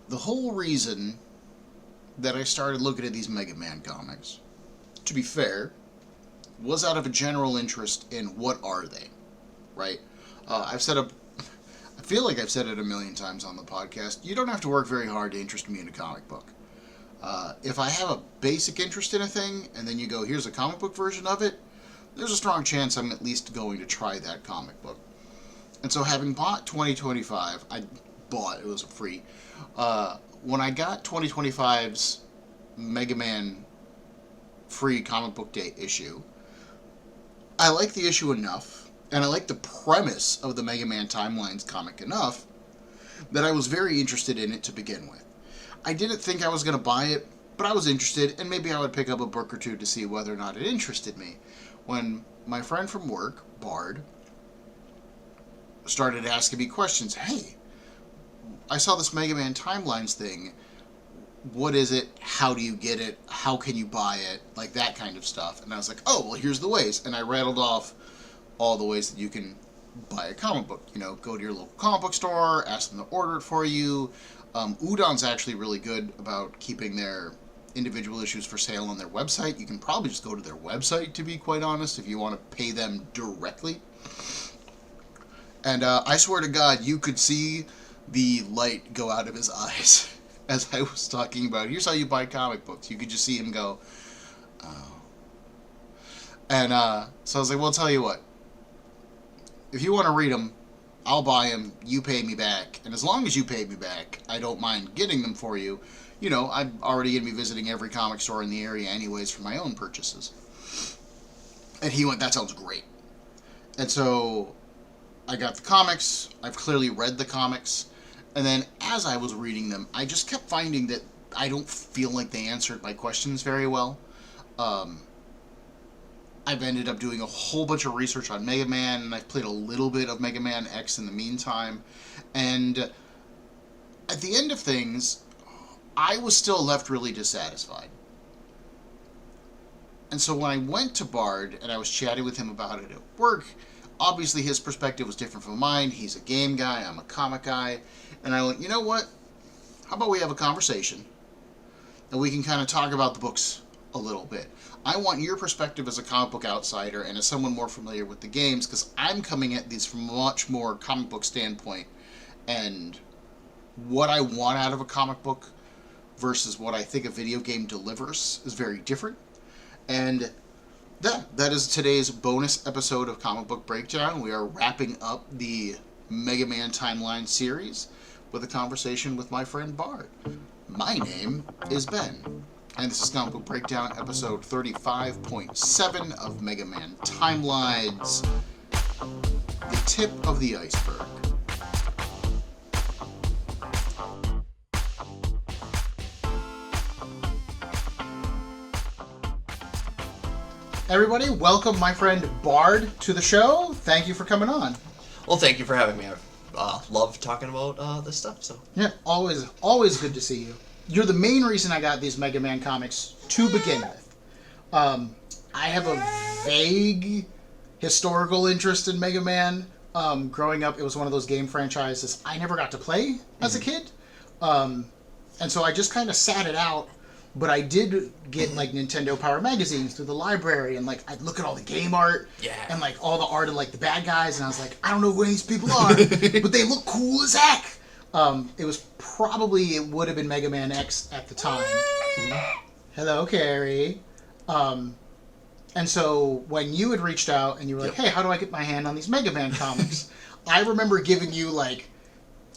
the whole reason that I started looking at these Mega Man comics, to be fair, was out of a general interest in what are they, right? I've said I feel like I've said it a million times on the podcast. You don't have to work very hard to interest me in a comic book. If I have a basic interest in a thing, and then you go, here's a comic book version of it, there's a strong chance I'm at least going to try that comic book. And so having bought 2025, it was free. When I got 2025's Mega Man free comic book day issue, I liked the issue enough, and I liked the premise of the Mega Man Timelines comic enough, that I was very interested in it to begin with. I didn't think I was going to buy it, but I was interested, and maybe I would pick up a book or two to see whether or not it interested me. When my friend from work, Bard, started asking me questions, hey, I saw this Mega Man Timelines thing, what is it, how do you get it, how can you buy it, like that kind of stuff. And I was like, oh, well, here's the ways. And I rattled off all the ways that you can buy a comic book. You know, go to your local comic book store, ask them to order it for you. Udon's actually really good about keeping their individual issues for sale on their website. You can probably just go to their website, to be quite honest, if you want to pay them directly. And I swear to God, you could see the light go out of his eyes as I was talking about, here's how you buy comic books. You could just see him go, oh. And so I was like, well, I'll tell you what. If you want to read them, I'll buy them, you pay me back. And as long as you pay me back, I don't mind getting them for you. You know, I'm already going to be visiting every comic store in the area anyways for my own purchases. And he went, that sounds great. And so I got the comics. I've clearly read the comics. And then as I was reading them, I just kept finding that I don't feel like they answered my questions very well. I've ended up doing a whole bunch of research on Mega Man, and I've played a little bit of Mega Man X in the meantime. And at the end of things, I was still left really dissatisfied. And so when I went to Bard and I was chatting with him about it at work, obviously his perspective was different from mine. He's a game guy, I'm a comic guy. And I went, you know what? How about we have a conversation and we can kind of talk about the books a little bit. I want your perspective as a comic book outsider and as someone more familiar with the games, because I'm coming at these from a much more comic book standpoint, and what I want out of a comic book versus what I think a video game delivers is very different. And that is today's bonus episode of Comic Book Breakdown. We are wrapping up the Mega Man Timeline series with a conversation with my friend Bard. My name is Ben, and this is Comic Book Breakdown episode 35.7 of Mega Man Timelines, the tip of the iceberg. Everybody, welcome my friend Bard to the show. Thank you for coming on. Well, thank you for having me. I love talking about this stuff. So yeah, always good to see you. You're the main reason I got these Mega Man comics to begin with. I have a vague historical interest in Mega Man. Growing up, it was one of those game franchises I never got to play as a kid. And so I just kind of sat it out. But I did get, like, Nintendo Power magazines through the library, and, like, I'd look at all the game art, and, like, all the art of, like, the bad guys, and I was like, I don't know who these people are, but they look cool as heck! It would have been Mega Man X at the time. Hello, Carrie. And so, when you had reached out, and you were like, hey, how do I get my hand on these Mega Man comics? I remember giving you, like,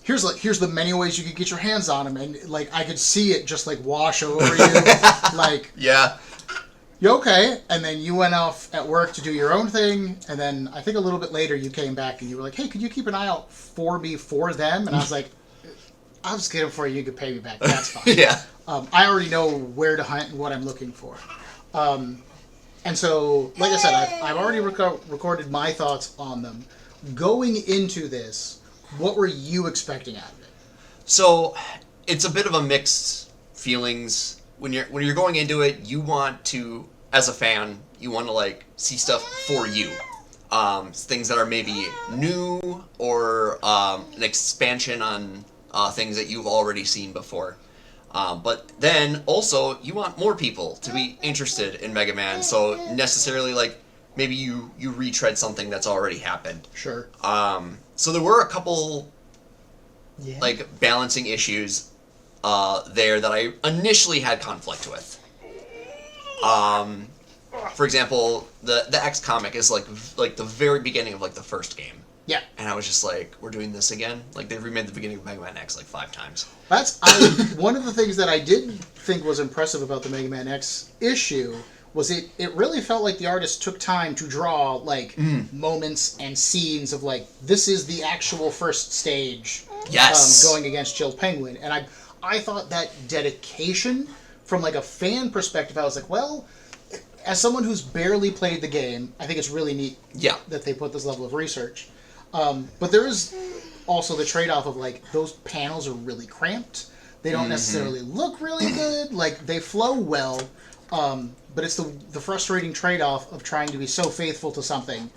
here's the many ways you could get your hands on them, and like I could see it just like wash over you, like you okay? And then you went off at work to do your own thing, and then I think a little bit later you came back and you were like, hey, could you keep an eye out for me for them? And I was like, I'll just get them for you. You could pay me back. That's fine. I already know where to hunt and what I'm looking for. And so, like I said, I've already recorded my thoughts on them. Going into this, what were you expecting out of it? So, it's a bit of a mixed feelings. When you're going into it, you want to, as a fan, you want to like see stuff for you. Things that are maybe new or an expansion on things that you've already seen before. But then also you want more people to be interested in Mega Man, so necessarily like maybe you retread something that's already happened. Sure. So there were a couple like balancing issues there that I initially had conflict with. For example, the X comic is like the very beginning of like the first game. Yeah. And I was just like, we're doing this again? Like, they've remade the beginning of Mega Man X like 5 times. One of the things that I did think was impressive about the Mega Man X issue was it really felt like the artist took time to draw, like, moments and scenes of, like, this is the actual first stage. Yes. Going against Jill Penguin. And I thought that dedication, from, like, a fan perspective, I was like, well, as someone who's barely played the game, I think it's really neat that they put this level of research. But there is also the trade-off of, like, those panels are really cramped. They don't necessarily look really good. Like, they flow well, but it's the frustrating trade-off of trying to be so faithful to something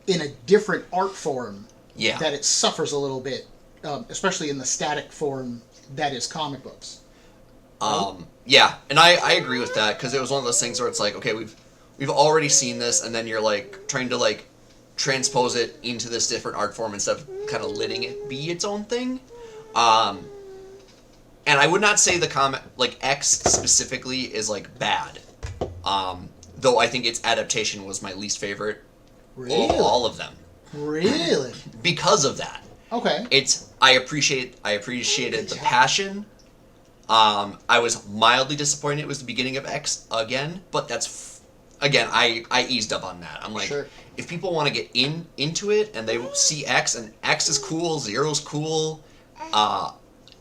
in a different art form that it suffers a little bit, especially in the static form that is comic books. Yeah, and I agree with that, because it was one of those things where it's like, okay, we've already seen this, and then you're, like, trying to, like, transpose it into this different art form instead of kind of letting it be its own thing. And I would not say the comic, like, X specifically is, like, bad. Though I think its adaptation was my least favorite of all of them. Really? Because of that. Okay. I appreciated the passion. I was mildly disappointed it was the beginning of X again, but that's... Again, I eased up on that. I'm like, if people want to get into it and they see X, and X is cool, Zero's cool,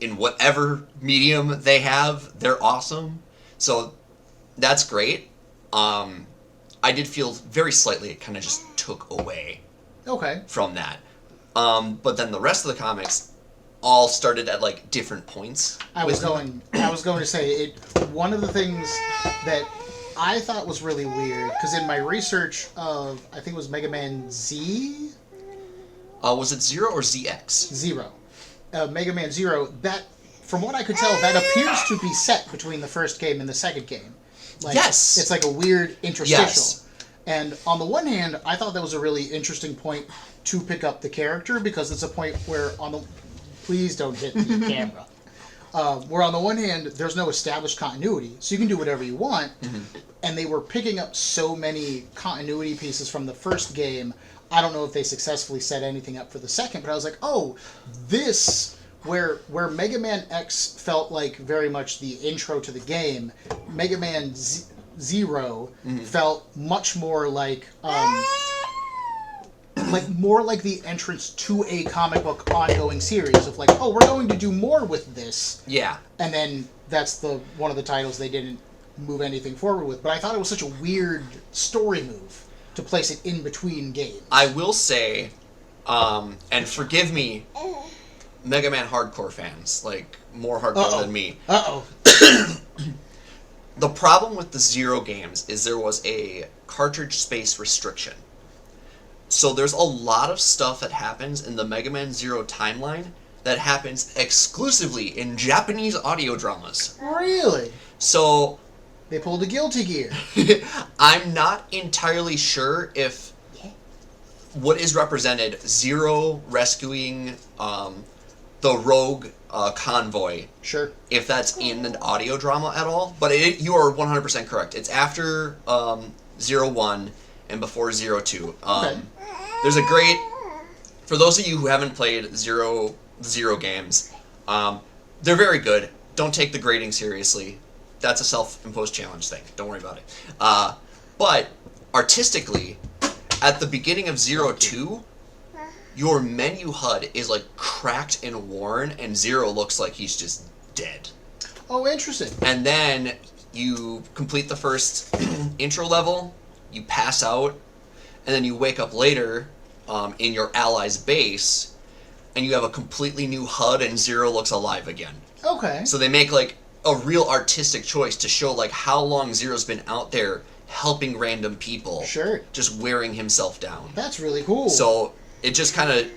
in whatever medium they have, they're awesome. So that's great. I did feel very slightly it kind of just took away from that. But then the rest of the comics all started at like different points. I was going to say one of the things that I thought was really weird, because in my research of, I think it was Mega Man Z? Was it Zero or ZX? Zero. Mega Man Zero, that, from what I could tell, that appears to be set between the first game and the second game. Like, yes! It's like a weird interstitial. Yes. And on the one hand, I thought that was a really interesting point to pick up the character, because it's a point where please don't hit the camera. Where on the one hand, there's no established continuity, so you can do whatever you want, and they were picking up so many continuity pieces from the first game. I don't know if they successfully set anything up for the second, but I was like, oh, this, where Mega Man X felt like very much the intro to the game, Mega Man Zero felt much more like more like the entrance to a comic book ongoing series of like, oh, we're going to do more with this. Yeah. And then that's one of the titles they didn't move anything forward with. But I thought it was such a weird story move to place it in between games. I will say, and forgive me, Mega Man hardcore fans, like more hardcore than me. The problem with the Zero games is there was a cartridge space restriction. So there's a lot of stuff that happens in the Mega Man Zero timeline that happens exclusively in Japanese audio dramas. Really? So... They pulled a Guilty Gear. I'm not entirely sure if what is represented, Zero rescuing the rogue convoy. Sure. If that's in an audio drama at all. But you are 100% correct. It's after 01 and before 02. There's a great... For those of you who haven't played Zero games, they're very good. Don't take the grading seriously. That's a self-imposed challenge thing. Don't worry about it. But artistically, at the beginning of 02, your menu HUD is like cracked and worn, and Zero looks like he's just dead. Oh, interesting. And then you complete the first intro level, you pass out, and then you wake up later in your ally's base, and you have a completely new HUD, and Zero looks alive again. Okay. So they make like a real artistic choice to show like how long Zero's been out there helping random people. Sure. Just wearing himself down. That's really cool. So it just kind of...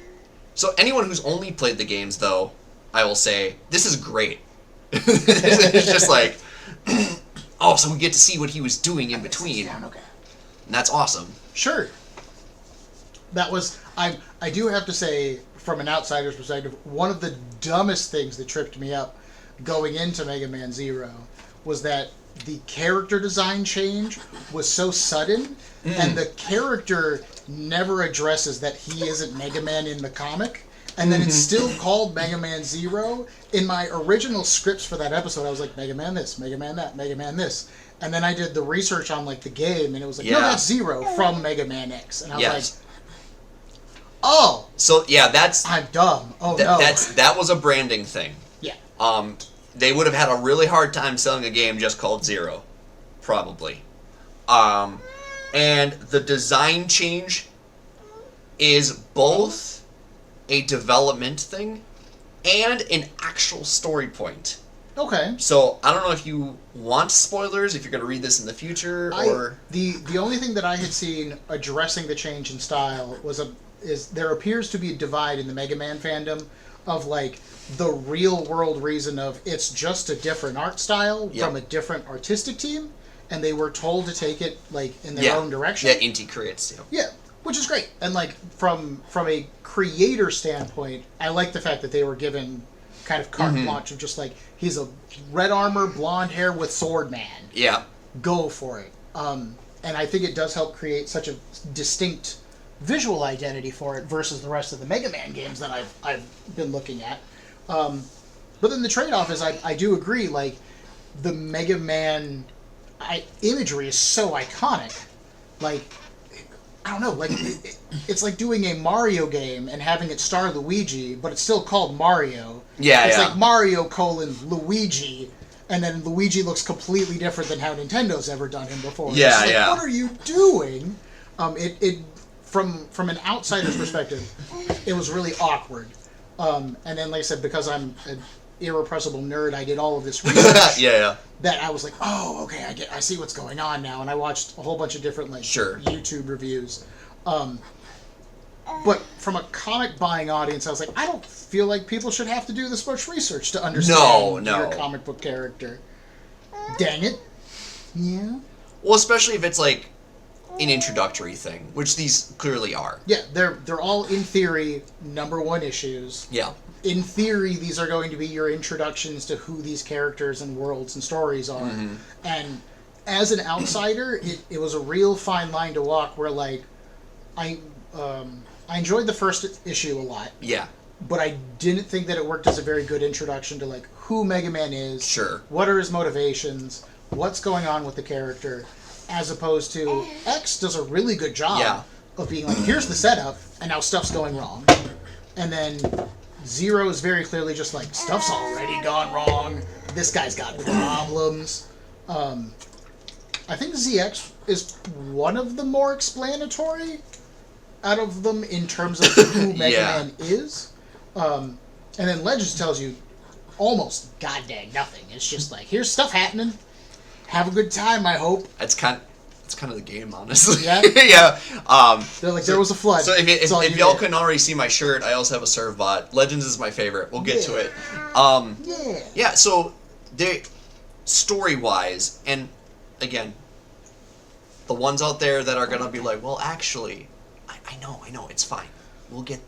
So anyone who's only played the games, though, I will say, this is great. It's just like, oh, so we get to see what he was doing in between. Okay. And that's awesome. Sure. That was, I do have to say, from an outsider's perspective, one of the dumbest things that tripped me up going into Mega Man Zero was that the character design change was so sudden, and the character never addresses that he isn't Mega Man in the comic, and then it's still called Mega Man Zero. In my original scripts for that episode, I was like, Mega Man this, Mega Man that, Mega Man this. And then I did the research on like the game, and it was like, no, that's Zero from Mega Man X. And I was like, oh. So yeah, I'm dumb. Oh no. That was a branding thing. Yeah. They would have had a really hard time selling a game just called Zero, probably. And the design change is both a development thing and an actual story point. Okay. So I don't know if you want spoilers, if you're going to read this in the future, or the only thing that I had seen addressing the change in style is there appears to be a divide in the Mega Man fandom of like the real world reason of it's just a different art style from a different artistic team, and they were told to take it like in their own direction. Yeah, Inti creates. Yeah, which is great. And like from a creator standpoint, I like the fact that they were given kind of carte blanche of just like, he's a red armor, blonde hair with sword man. Yeah. Go for it. And I think it does help create such a distinct visual identity for it versus the rest of the Mega Man games that I've been looking at. But then the trade-off is I do agree, like, the Mega Man imagery is so iconic. Like, I don't know, like, it's like doing a Mario game and having it star Luigi, but it's still called Mario. Yeah, it's like Mario : Luigi, and then Luigi looks completely different than how Nintendo's ever done him before. Yeah, it's like, yeah. What are you doing? It from an outsider's perspective, it was really awkward. And then, like I said, because I'm an irrepressible nerd, I did all of this research. yeah. That I was like, oh, okay, I see what's going on now, and I watched a whole bunch of different like YouTube reviews. But from a comic buying audience, I was like, I don't feel like people should have to do this much research to understand your comic book character. Dang it. Yeah. Well, especially if it's like an introductory thing, which these clearly are. Yeah, they're all in theory #1 issues. Yeah. In theory, these are going to be your introductions to who these characters and worlds and stories are. And as an outsider, it was a real fine line to walk where, like, I enjoyed the first issue a lot. Yeah. But I didn't think that it worked as a very good introduction to, like, who Mega Man is. Sure. What are his motivations? What's going on with the character? As opposed to X does a really good job of being like, here's the setup, and now stuff's going wrong. And then Zero is very clearly just like, stuff's already gone wrong. This guy's got problems. I think ZX is one of the more explanatory out of them in terms of who Mega Man is. And then Legends tells you almost goddamn nothing. It's just like, here's stuff happening. Have a good time, I hope. It's kind of the game, honestly. Yeah? yeah. They're like, there was a flood. So if y'all couldn't already see my shirt, I also have a serve bot. Legends is my favorite. We'll get to it. Yeah, so story-wise, and again, the ones out there that are going to be like, well, actually, I know, it's fine. We'll get...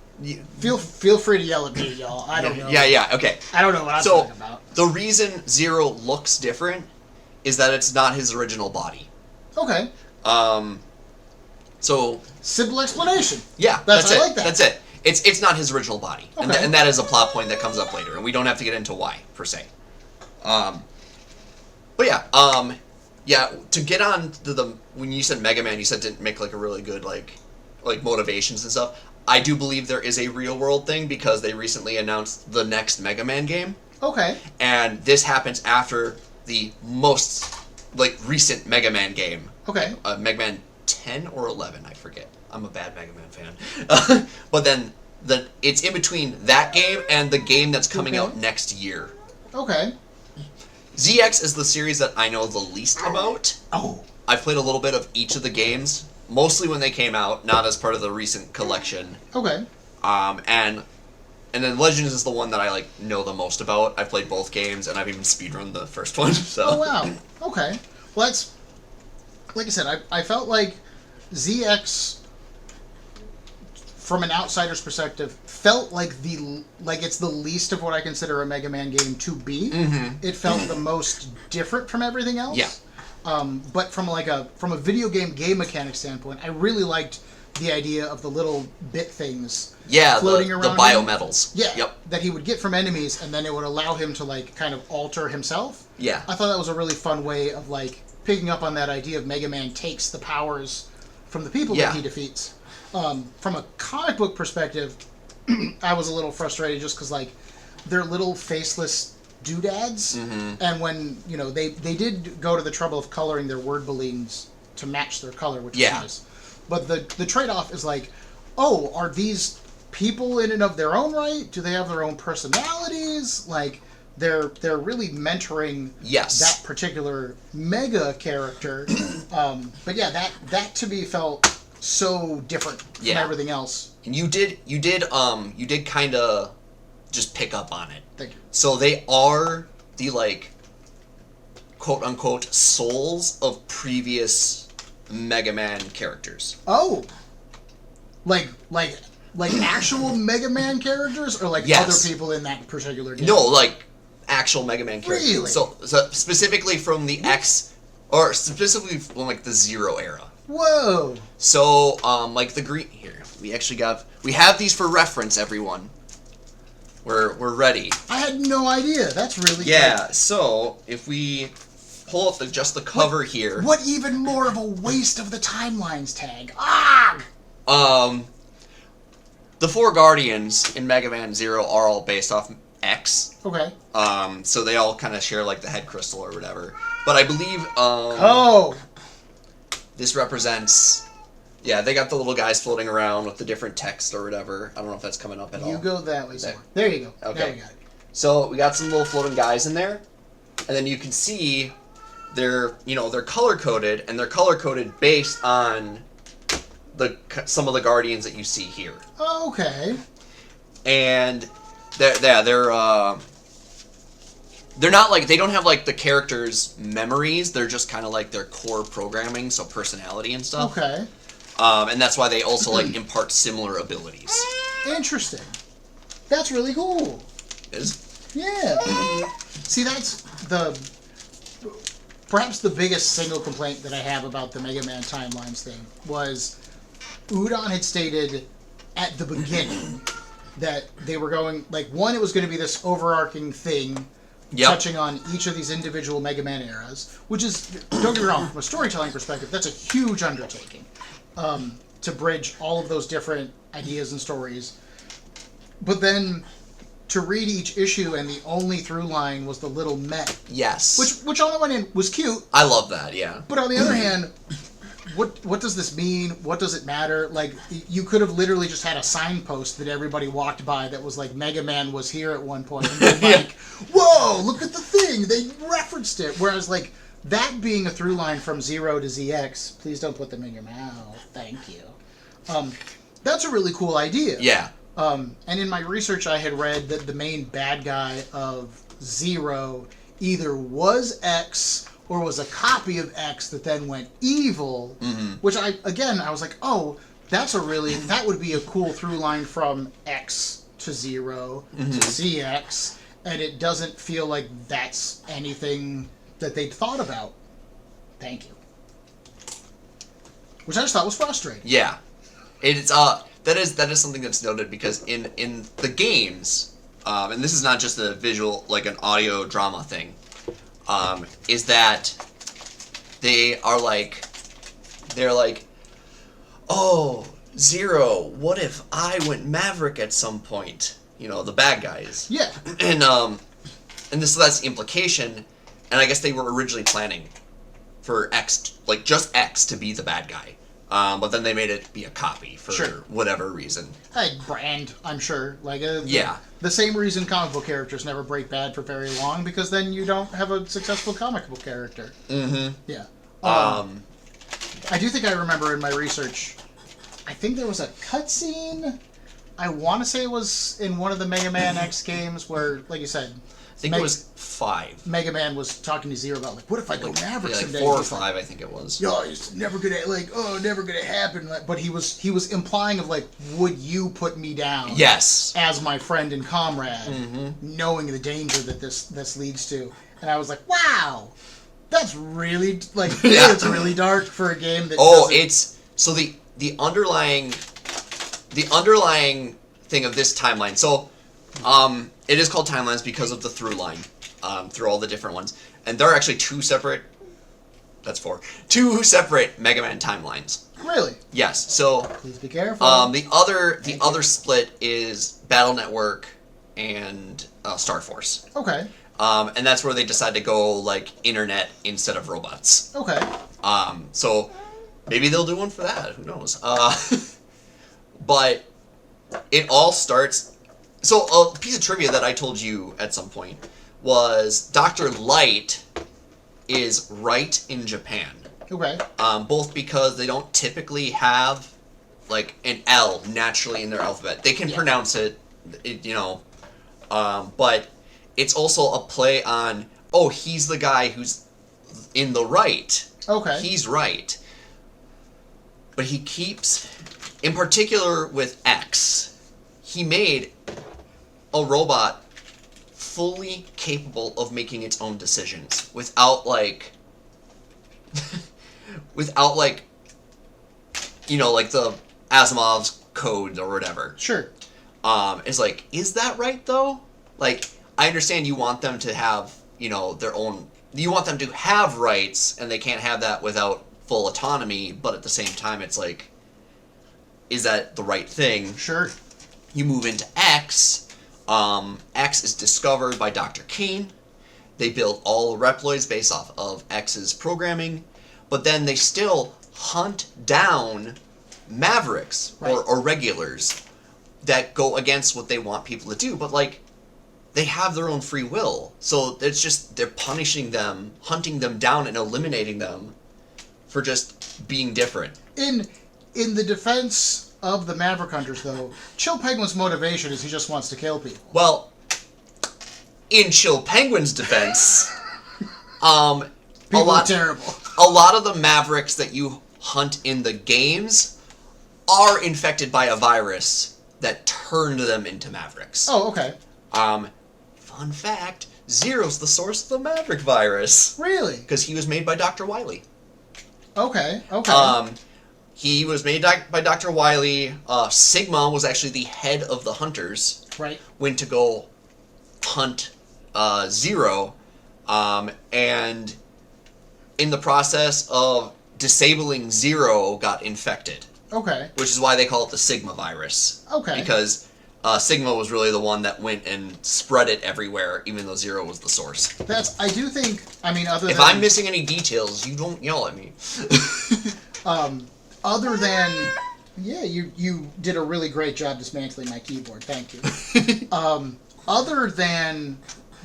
Feel free to yell at me, y'all. I don't know. Yeah, okay. I don't know what I'm talking about. The reason Zero looks different is that it's not his original body. Okay. So simple explanation. Yeah, I like that. That's it. It's not his original body, okay. and that is a plot point that comes up later, and we don't have to get into why per se. But yeah, to get on to the when you said Mega Man, you said didn't make like a really good like motivations and stuff. I do believe there is a real world thing because they recently announced the next Mega Man game. Okay. And this happens after the most recent Mega Man game. Okay. Mega Man 10 or 11, I forget. I'm a bad Mega Man fan. But then it's in between that game and the game that's coming out next year. Okay. ZX is the series that I know the least about. Oh. I've played a little bit of each of the games, mostly when they came out, not as part of the recent collection. Okay. And And then Legends is the one that I like know the most about. I've played both games, and I've even speedrun the first one. So. Oh wow. Okay. Well, that's like I said. I felt like ZX, from an outsider's perspective, felt like it's the least of what I consider a Mega Man game to be. Mm-hmm. It felt the most different from everything else. Yeah. But from a video game mechanic standpoint, I really liked the idea of the little bit things. Yeah, floating the around biometals. him. Yeah. Yep. That he would get from enemies, and then it would allow him to like kind of alter himself. Yeah. I thought that was a really fun way of like picking up on that idea of Mega Man takes the powers from the people that he defeats. From a comic book perspective, I was a little frustrated just because like they're little faceless doodads, and when they did go to the trouble of coloring their word balloons to match their color, which is nice. But the trade-off is like, oh, are these people in and of their own right? Do they have their own personalities? Like they're really mentoring that particular mega character. But yeah, that to me felt so different from everything else. And you did kind of just pick up on it. Thank you. So they are the like quote unquote souls of previous Mega Man characters. Oh, like actual Mega Man characters, or like other people in that particular game? No, like actual Mega Man characters. Really? So specifically from the X, or specifically from like the Zero era. Whoa. So like the green here, we have these for reference, everyone. We're ready. I had no idea. That's really cool. So if we pull up just the cover here. What even more of a waste of the timelines tag? Ah! The four Guardians in Mega Man Zero are all based off X. Okay. So they all kind of share like the head crystal or whatever. But I believe this represents. Yeah, they got the little guys floating around with the different text or whatever. I don't know if that's coming up at all. You go that way. There you go. Okay. There we got it. So we got some little floating guys in there, and then you can see they're color coded, and they're color coded based on some of the Guardians that you see here. Okay. And they're not like, they don't have like the characters' memories. They're just kind of like their core programming, so personality and stuff. Okay. And that's why they also like impart similar abilities. Interesting. That's really cool. Is? Yeah. See, that's perhaps the biggest single complaint that I have about the Mega Man Timelines thing was Udon had stated at the beginning that they were going, like, one, it was going to be this overarching thing touching on each of these individual Mega Man eras, which is, don't get me wrong, from a storytelling perspective, that's a huge undertaking to bridge all of those different ideas and stories. But then to read each issue and the only through line was the little Met. Yes. Which on the one hand was cute. I love that, yeah. But on the other hand, what does this mean? What does it matter? Like, you could have literally just had a signpost that everybody walked by that was like, Mega Man was here at one point. And then like, whoa, look at the thing. They referenced it. Whereas, like, that being a through line from Zero to ZX, please don't put them in your mouth. Thank you. That's a really cool idea. Yeah. And in my research, I had read that the main bad guy of Zero either was X or was a copy of X that then went evil, which I was like, oh, that would be a cool through line from X to Zero to ZX, and it doesn't feel like that's anything that they'd thought about. Thank you. Which I just thought was frustrating. Yeah. It's that is something that's noted because in the games, and this is not just a visual, like an audio drama thing, is that they're like, oh, Zero, what if I went Maverick at some point? The bad guys. Yeah. And that's the implication, and I guess they were originally planning for X, like just X to be the bad guy. But then they made it be a copy for whatever reason. Brand, I'm sure. Like yeah. The same reason comic book characters never break bad for very long, because then you don't have a successful comic book character. Mm-hmm. Yeah. I do think I remember in my research, I think there was a cutscene I want to say it was in one of the Mega Man X games where, like you said, I think it was 5. Mega Man was talking to Zero about, like, what if I go Maverick like someday? 4 or 5, I think it was. Yo, it's never gonna, like, never gonna happen. But he was implying of, like, would you put me down? Yes. As my friend and comrade, knowing the danger that this leads to. And I was like, wow, that's really, like, it's really dark for a game that it's, so the underlying thing of this timeline, so, it is called Timelines because of the through line, through all the different ones. And there are actually 2 separate, that's 4, 2 separate Mega Man timelines. Really? Yes, so... Please be careful. The other split is Battle Network and Star Force. Okay. And that's where they decide to go, like, internet instead of robots. Okay. So maybe they'll do one for that, who knows. But it all starts... So, a piece of trivia that I told you at some point was Dr. Light is right in Japan. Okay. Both because they don't typically have, like, an L naturally in their alphabet. They can pronounce it, but it's also a play on, he's the guy who's in the right. Okay. He's right. But he keeps, in particular with X, he made a robot fully capable of making its own decisions without like like the Asimov's code or whatever. Sure. It's like, is that right though? Like, I understand you want them to have, their own, you want them to have rights and they can't have that without full autonomy, but at the same time it's like, is that the right thing? Sure. You move into X. X is discovered by Dr. Kane. They build all Reploids based off of X's programming, but then they still hunt down Mavericks or regulars that go against what they want people to do. But, like, they have their own free will. So it's just, they're punishing them, hunting them down, and eliminating them for just being different. In the defense of the Maverick Hunters, though, Chill Penguin's motivation is he just wants to kill people. Well, in Chill Penguin's defense, people are terrible. A lot of the Mavericks that you hunt in the games are infected by a virus that turned them into Mavericks. Oh, okay. Fun fact, Zero's the source of the Maverick virus. Really? Because he was made by Dr. Wily. Okay. He was made by Dr. Wily. Sigma was actually the head of the Hunters. Right. Went to go hunt Zero. And in the process of disabling Zero, got infected. Okay. Which is why they call it the Sigma virus. Okay. Because Sigma was really the one that went and spread it everywhere, even though Zero was the source. I do think, other If than... I'm missing any details, you don't yell at me. Other than... Yeah, you did a really great job dismantling my keyboard. Thank you. Other than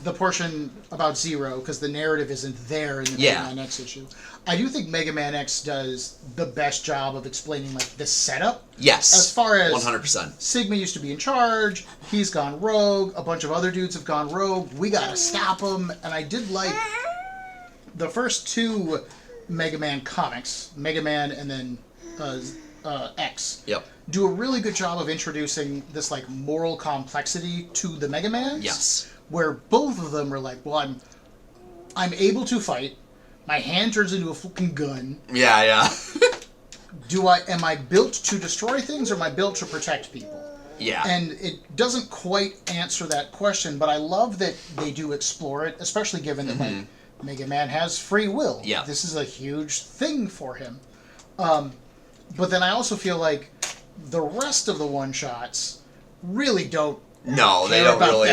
the portion about Zero, because the narrative isn't there in the Mega Man X issue, I do think Mega Man X does the best job of explaining, like, the setup. Yes. As far as 100%. Sigma used to be in charge, he's gone rogue, a bunch of other dudes have gone rogue, we gotta stop him, and I did like the first 2 Mega Man comics, Mega Man and then X. Yep. Do a really good job of introducing this, like, moral complexity to the Mega Mans. Yes. Where both of them are like, well, I'm able to fight. My hand turns into a fucking gun. Yeah. Am I built to destroy things, or am I built to protect people? Yeah. And it doesn't quite answer that question, but I love that they do explore it, especially given that like, Mega Man has free will. Yeah. This is a huge thing for him. But then I also feel like the rest of the one-shots really don't. No, they don't really.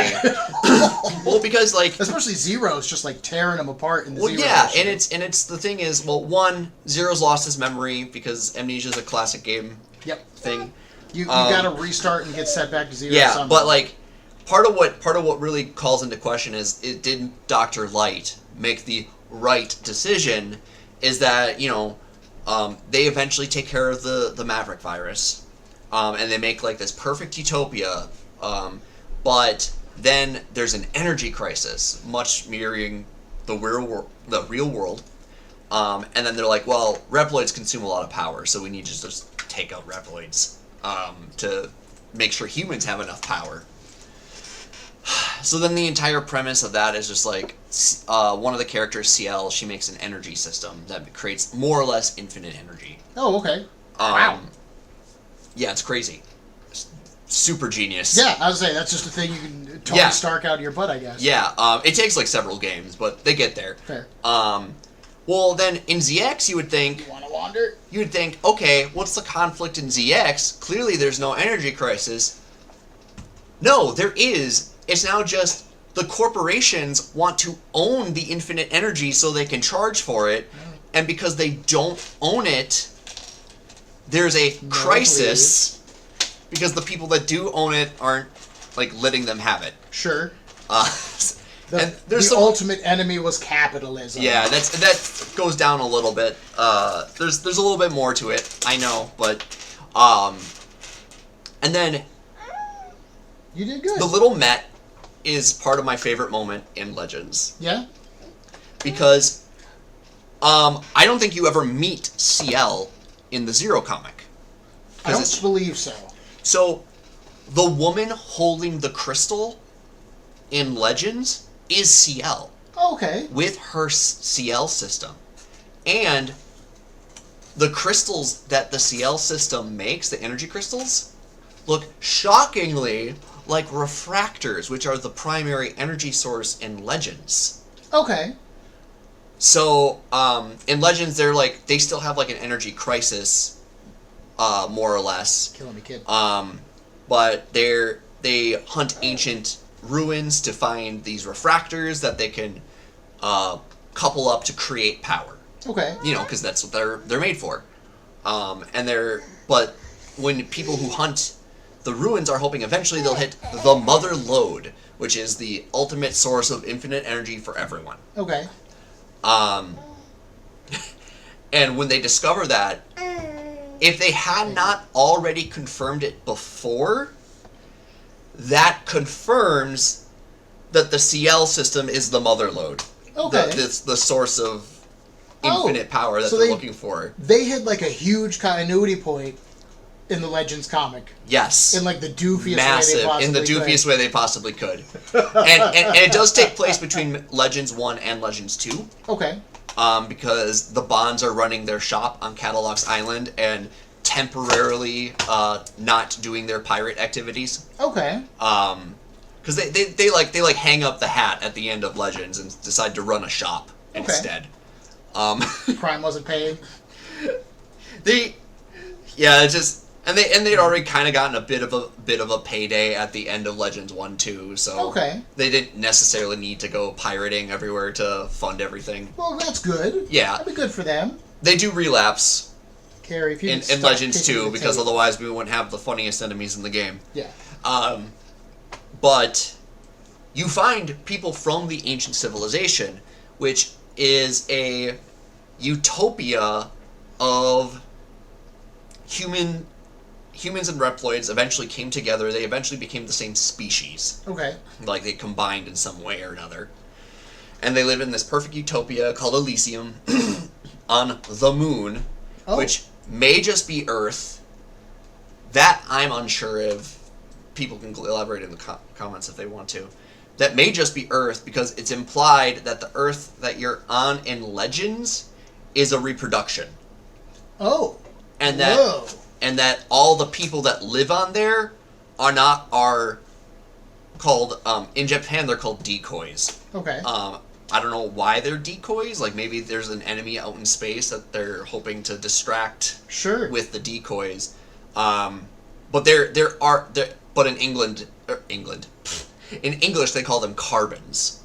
Well, because like, especially Zero's just like tearing them apart in the Zero issue. and it's the thing is, well, one, Zero's lost his memory because Amnesia is a classic game. Yep. Thing. You got to restart and get set back to Zero. Yeah, somehow. but like, part of what really calls into question is, did Dr. Light make the right decision? Is that they eventually take care of the Maverick virus. and they make like this perfect utopia, but then there's an energy crisis, much mirroring the real world. And then they're like, well, Reploids consume a lot of power, so we need to just take out Reploids to make sure humans have enough power. So then the entire premise of that is just like one of the characters, CL, she makes an energy system that creates more or less infinite energy. Oh, okay. Wow. Yeah, it's crazy. Super genius. Yeah, I was saying that's just a thing you can Tony Stark out of your butt, I guess. Yeah, it takes like several games, but they get there. Fair. Well, then in ZX, you would think. You want to wander? You would think, okay, what's the conflict in ZX? Clearly, there's no energy crisis. No, there is. It's now just the corporations want to own the infinite energy so they can charge for it, and because they don't own it, there's a crisis. Because the people that do own it aren't, like, letting them have it. Sure. The ultimate enemy was capitalism. Yeah, that goes down a little bit. There's a little bit more to it, I know, but and then you did good. The little Met is part of my favorite moment in Legends. Yeah. Because I don't think you ever meet CL in the Zero comic. I don't believe so. So, the woman holding the crystal in Legends is CL. Okay. With her CL system. And the crystals that the CL system makes, the energy crystals, look shockingly like refractors, which are the primary energy source in Legends. Okay. So, in Legends, they still have like an energy crisis, more or less. Killing me, kid. But they hunt ancient ruins to find these refractors that they can couple up to create power. Okay. You know, because that's what they're made for. But when people who hunt the ruins are hoping eventually they'll hit the Mother Lode, which is the ultimate source of infinite energy for everyone. Okay. And when they discover that, if they had not already confirmed it before, that confirms that the CL system is the Mother Lode. Okay. The source of infinite power that they're looking for. They hit like a huge continuity point in the Legends comic. Yes. In like the doofiest Massive, way they possibly in the doofiest way they possibly could. and it does take place between Legends 1 and Legends 2. Okay. Because the Bonds are running their shop on Catalog's Island and temporarily not doing their pirate activities. Okay. Because they hang up the hat at the end of Legends and decide to run a shop instead. Crime wasn't paid. They'd already kind of gotten a bit of a payday at the end of Legends 1-2, so they didn't necessarily need to go pirating everywhere to fund everything. Well, that's good. Yeah. That'd be good for them. They do relapse Carrie, if you in Legends 2, because otherwise we wouldn't have the funniest enemies in the game. Yeah. But you find people from the ancient civilization, which is a utopia of humans and Reploids eventually came together. They eventually became the same species. Okay. Like they combined in some way or another. And they live in this perfect utopia called Elysium on the moon, which may just be Earth. That I'm unsure if people can elaborate in the comments if they want to. That may just be Earth because it's implied that the Earth that you're on in Legends is a reproduction. Oh. And that all the people that live on there are called in Japan they're called decoys. Okay. I don't know why they're decoys. Like maybe there's an enemy out in space that they're hoping to distract. Sure. With the decoys. But but in England, in English they call them carbons.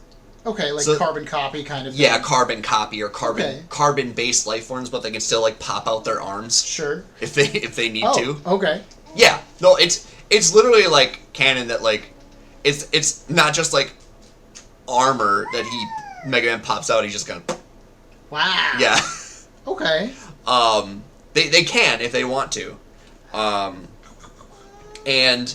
Okay, like carbon copy kind of thing. Yeah, carbon copy or carbon-based life forms, but they can still like pop out their arms. Sure. If they need to. Okay. Yeah. No, it's literally like canon that like it's not just like armor that Mega Man pops out, he's just gonna. Wow. Yeah. Okay. They can if they want to. And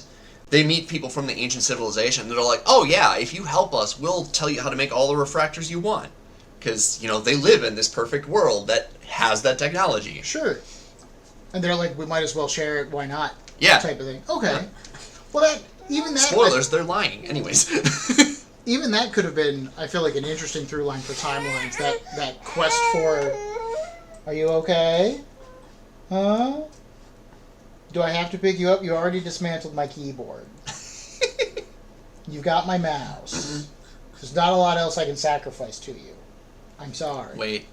they meet people from the ancient civilization that are like, oh yeah, if you help us, we'll tell you how to make all the refractors you want. Because, you know, they live in this perfect world that has that technology. Sure. And they're like, we might as well share it, why not? Yeah. Type of thing. Okay. Yeah. Well, even that... Spoilers, they're lying. Anyways. Even that could have been, I feel like, an interesting through line for Timelines. That quest for... Are you okay? Huh? Do I have to pick you up? You already dismantled my keyboard. You've got my mouse. There's not a lot else I can sacrifice to you. I'm sorry. Wait.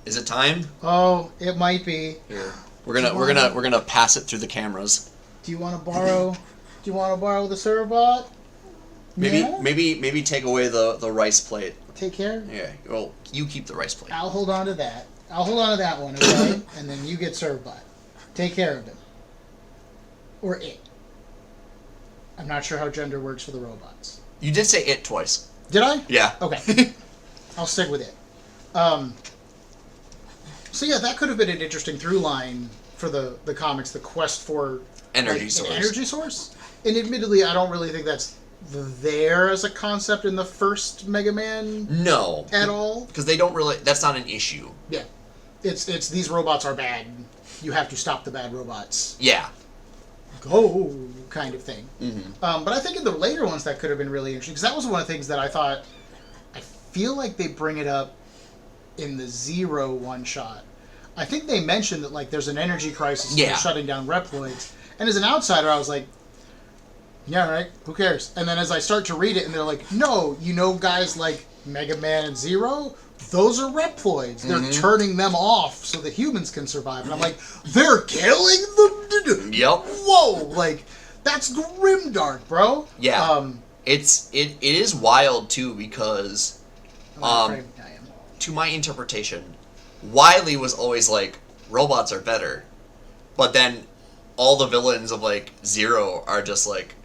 Is it time? Oh, it might be. Here. We're gonna pass it through the cameras. Do you want to borrow the Servbot? Maybe take away the rice plate. Take care? Yeah. Well, you keep the rice plate. I'll hold on to that. I'll hold on to that one, okay? And then you get Servbot. Take care of him. Or it. I'm not sure how gender works for the robots. You did say it twice. Did I? Yeah. Okay. I'll stick with it. So yeah, that could have been an interesting through line for the comics, the quest for energy source. An energy source. And admittedly, I don't really think that's there as a concept in the first Mega Man. No. At all. Because they don't really. That's not an issue. Yeah. It's these robots are bad. You have to stop the bad robots. Yeah. Go kind of thing. Mm-hmm. But I think in the later ones that could have been really interesting because that was one of the things that I thought. I feel like they bring it up in the Zero one shot. I think they mentioned that like there's an energy crisis and they're shutting down Reploids. And as an outsider, I was like, yeah, right. Who cares? And then as I start to read it, and they're like, no, you know, guys like Mega Man and Zero. Those are Reploids. They're turning them off so that humans can survive. And I'm like, they're killing them? Yep. Whoa! Like, that's grimdark, bro. Yeah. It is wild, too, because, to my interpretation, Wily was always like, robots are better. But then all the villains of, like, Zero are just like,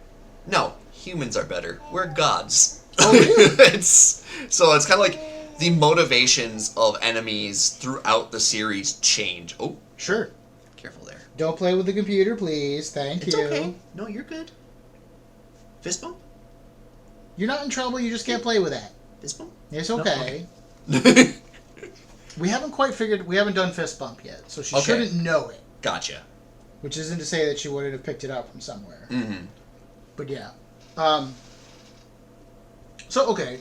no, humans are better. We're gods. Oh, really? So it's kind of like the motivations of enemies throughout the series change. Oh, sure. Careful there. Don't play with the computer, please. Thank you. It's okay. No, you're good. Fist bump? You're not in trouble. You just can't play with that. Fist bump? It's okay. No, okay. We haven't done fist bump yet, so she shouldn't know it. Gotcha. Which isn't to say that she wouldn't have picked it up from somewhere. Mm-hmm. But yeah. So, okay.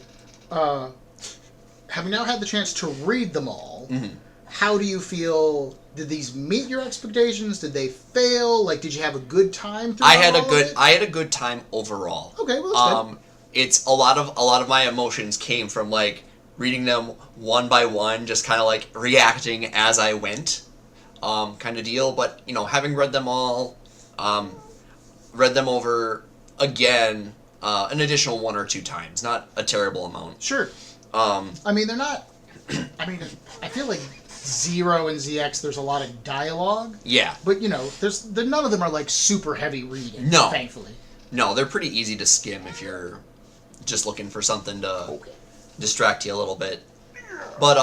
Having now had the chance to read them all, how do you feel? Did these meet your expectations? Did they fail? Like, did you have a good time? I had a good time overall. Okay, well that's good. It's a lot of my emotions came from like reading them one by one, just kind of like reacting as I went, kind of deal. But you know, having read them all, read them over again, an additional 1 or 2 times, not a terrible amount. Sure. I mean, they're not. I mean, I feel like Zero and ZX. There's a lot of dialogue. Yeah. But you know, none of them are like super heavy reading. No. Thankfully. No, they're pretty easy to skim if you're just looking for something to distract you a little bit. But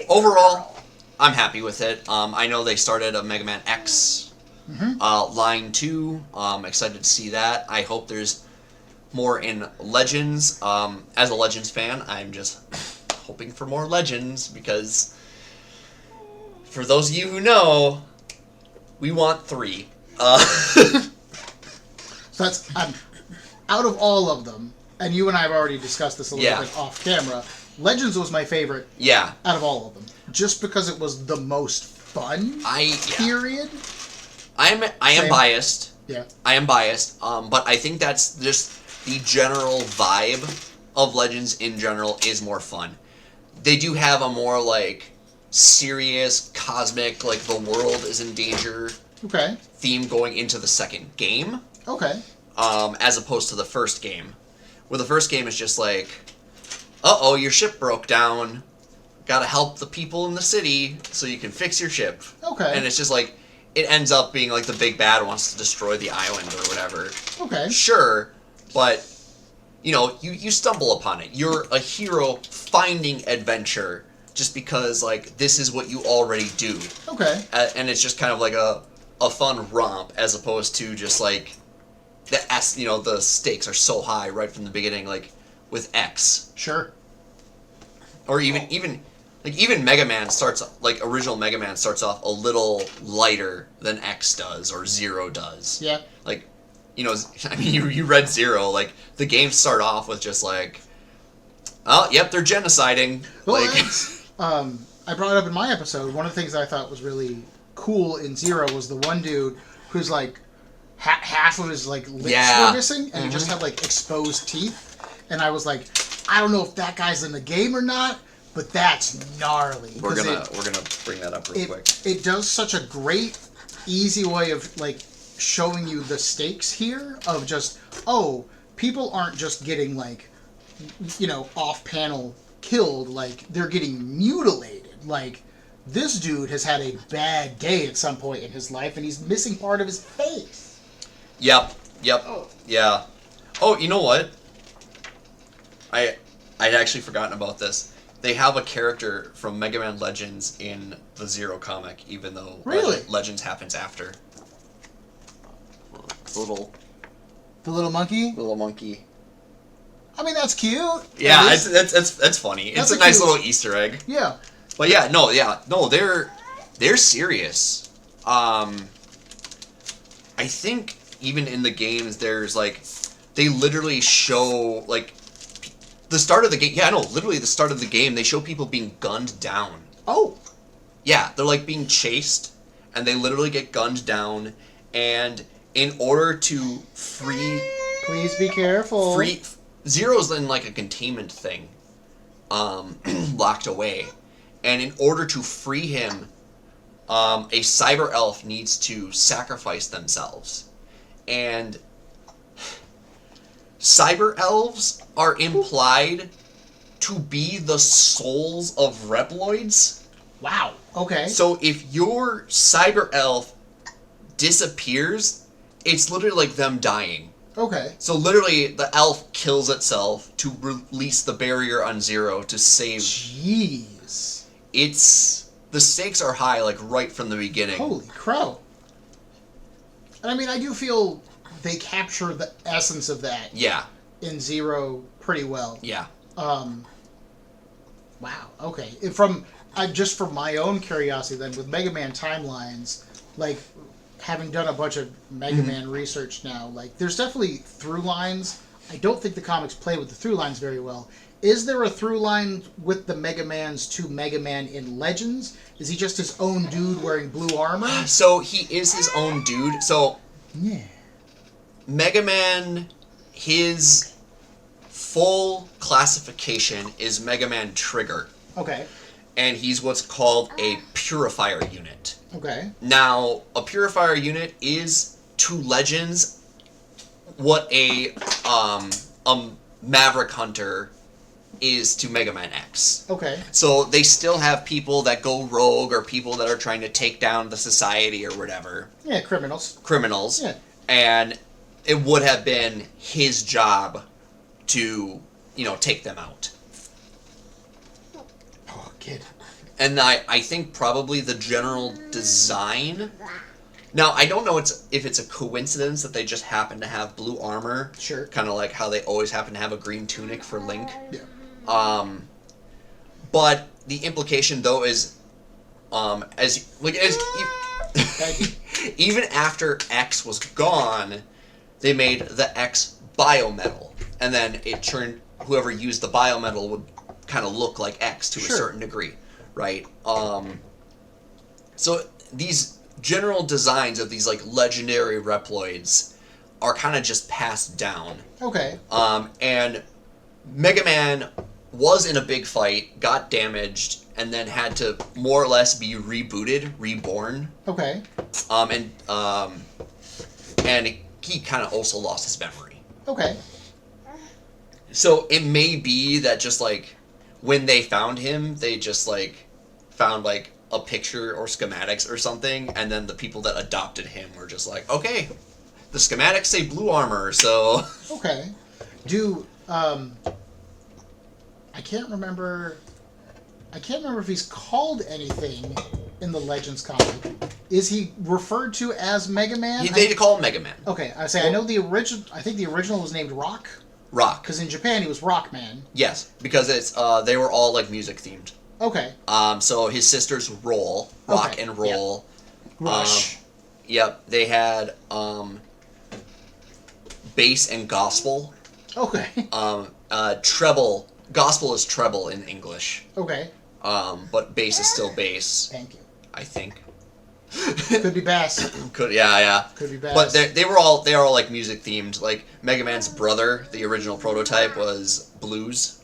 overall, I'm happy with it. I know they started a Mega Man X line 2. Excited to see that. I hope there's more in Legends. As a Legends fan, I'm just hoping for more Legends because for those of you who know, we want 3. So that's out of all of them, and you and I have already discussed this a little bit off camera. Legends was my favorite. Yeah. Out of all of them, just because it was the most fun. Period. I am biased. Yeah. I am biased. But I think that's just the general vibe of Legends in general is more fun. They do have a more like serious, cosmic, like the world is in danger theme going into the second game. Okay. As opposed to the first game. Where the first game is just like, uh-oh, your ship broke down. Gotta help the people in the city so you can fix your ship. Okay. And it's just like, it ends up being like the big bad wants to destroy the island or whatever. Okay. Sure, but, you know, you stumble upon it. You're a hero finding adventure just because, like, this is what you already do. Okay. And it's just kind of like a a fun romp as opposed to just like the stakes are so high right from the beginning, like with X. Sure. Or even Mega Man original Mega Man starts off a little lighter than X does or Zero does. Yeah. Like, I mean, you read Zero, like the games start off with just like, oh, yep, they're genociding. Well, Like, I brought it up in my episode. One of the things I thought was really cool in Zero was the one dude who's like half of his like lips were missing, and he just had like exposed teeth. And I was like, I don't know if that guy's in the game or not, but that's gnarly. We're gonna bring that up real quick. It does such a great, easy way of like showing you the stakes here of just, oh, people aren't just getting like, off panel killed, like they're getting mutilated. Like this dude has had a bad day at some point in his life, and he's missing part of his face. Yep. Yeah. Oh, you know what? I'd actually forgotten about this. They have a character from Mega Man Legends in the Zero comic, even though Legends happens after. The little monkey. little monkey. I mean, that's cute. Yeah, that's funny. It's a nice little Easter egg. Yeah. But no, they're serious. I think even in the games, there's like, they literally show like the start of the game. Yeah, no, literally the start of the game, they show people being gunned down. Oh. Yeah, they're like being chased, and they literally get gunned down, and in order to free... Please be careful. Zero's in like a containment thing, locked away. And in order to free him, a cyber elf needs to sacrifice themselves. And cyber elves are implied to be the souls of Reploids. Wow. Okay. So if your cyber elf disappears, it's literally like them dying. Okay. So literally, the elf kills itself to release the barrier on Zero to save. Jeez. The stakes are high, like right from the beginning. Holy crow. And I mean, I do feel they capture the essence of that. Yeah. In Zero pretty well. Yeah. Wow. Okay. Just from my own curiosity, then with Mega Man Timelines, like having done a bunch of Mega Man research now, like there's definitely through lines. I don't think the comics play with the through lines very well. Is there a through line with the Mega Mans to Mega Man in Legends? Is he just his own dude wearing blue armor? So he is his own dude. So yeah. Mega Man, his full classification is Mega Man Trigger. Okay. And he's what's called a Purifier unit. Okay. Now, a Purifier unit is to Legends what a Maverick Hunter is to Mega Man X. Okay. So they still have people that go rogue or people that are trying to take down the society or whatever. Yeah, criminals. Yeah. And it would have been his job to, take them out. Oh, kid. And I think probably the general design... Now, I don't know if it's a coincidence that they just happen to have blue armor. Sure. Kind of like how they always happen to have a green tunic for Link. Yeah. But the implication, though, is... even after X was gone, they made the X biometal. And then it turned... Whoever used the biometal would kind of look like X to a certain degree. Right? So these general designs of these, like, legendary Reploids are kind of just passed down. Okay. And Mega Man was in a big fight, got damaged, and then had to more or less be rebooted, reborn. Okay. And he kind of also lost his memory. Okay. So it may be that just, like, when they found him, they just, like, found, like, a picture or schematics or something, and then the people that adopted him were just like, okay, the schematics say blue armor, so... Okay. I can't remember if he's called anything in the Legends comic, is he referred to as Mega Man? They call him Megaman. Okay, I say I know the original. I think the original was named Rock. Rock. Because in Japan he was Rockman. Yes, because it's they were all like music themed. Okay. So his sisters rock and roll. Yep. Rush. Yep, they had bass and gospel. Okay. Treble. Gospel is treble in English. Okay. But bass is still bass. Thank you. I think. Could be bass. Could yeah. Could be bass. But they are all like music themed. Like Mega Man's brother, the original prototype, was blues.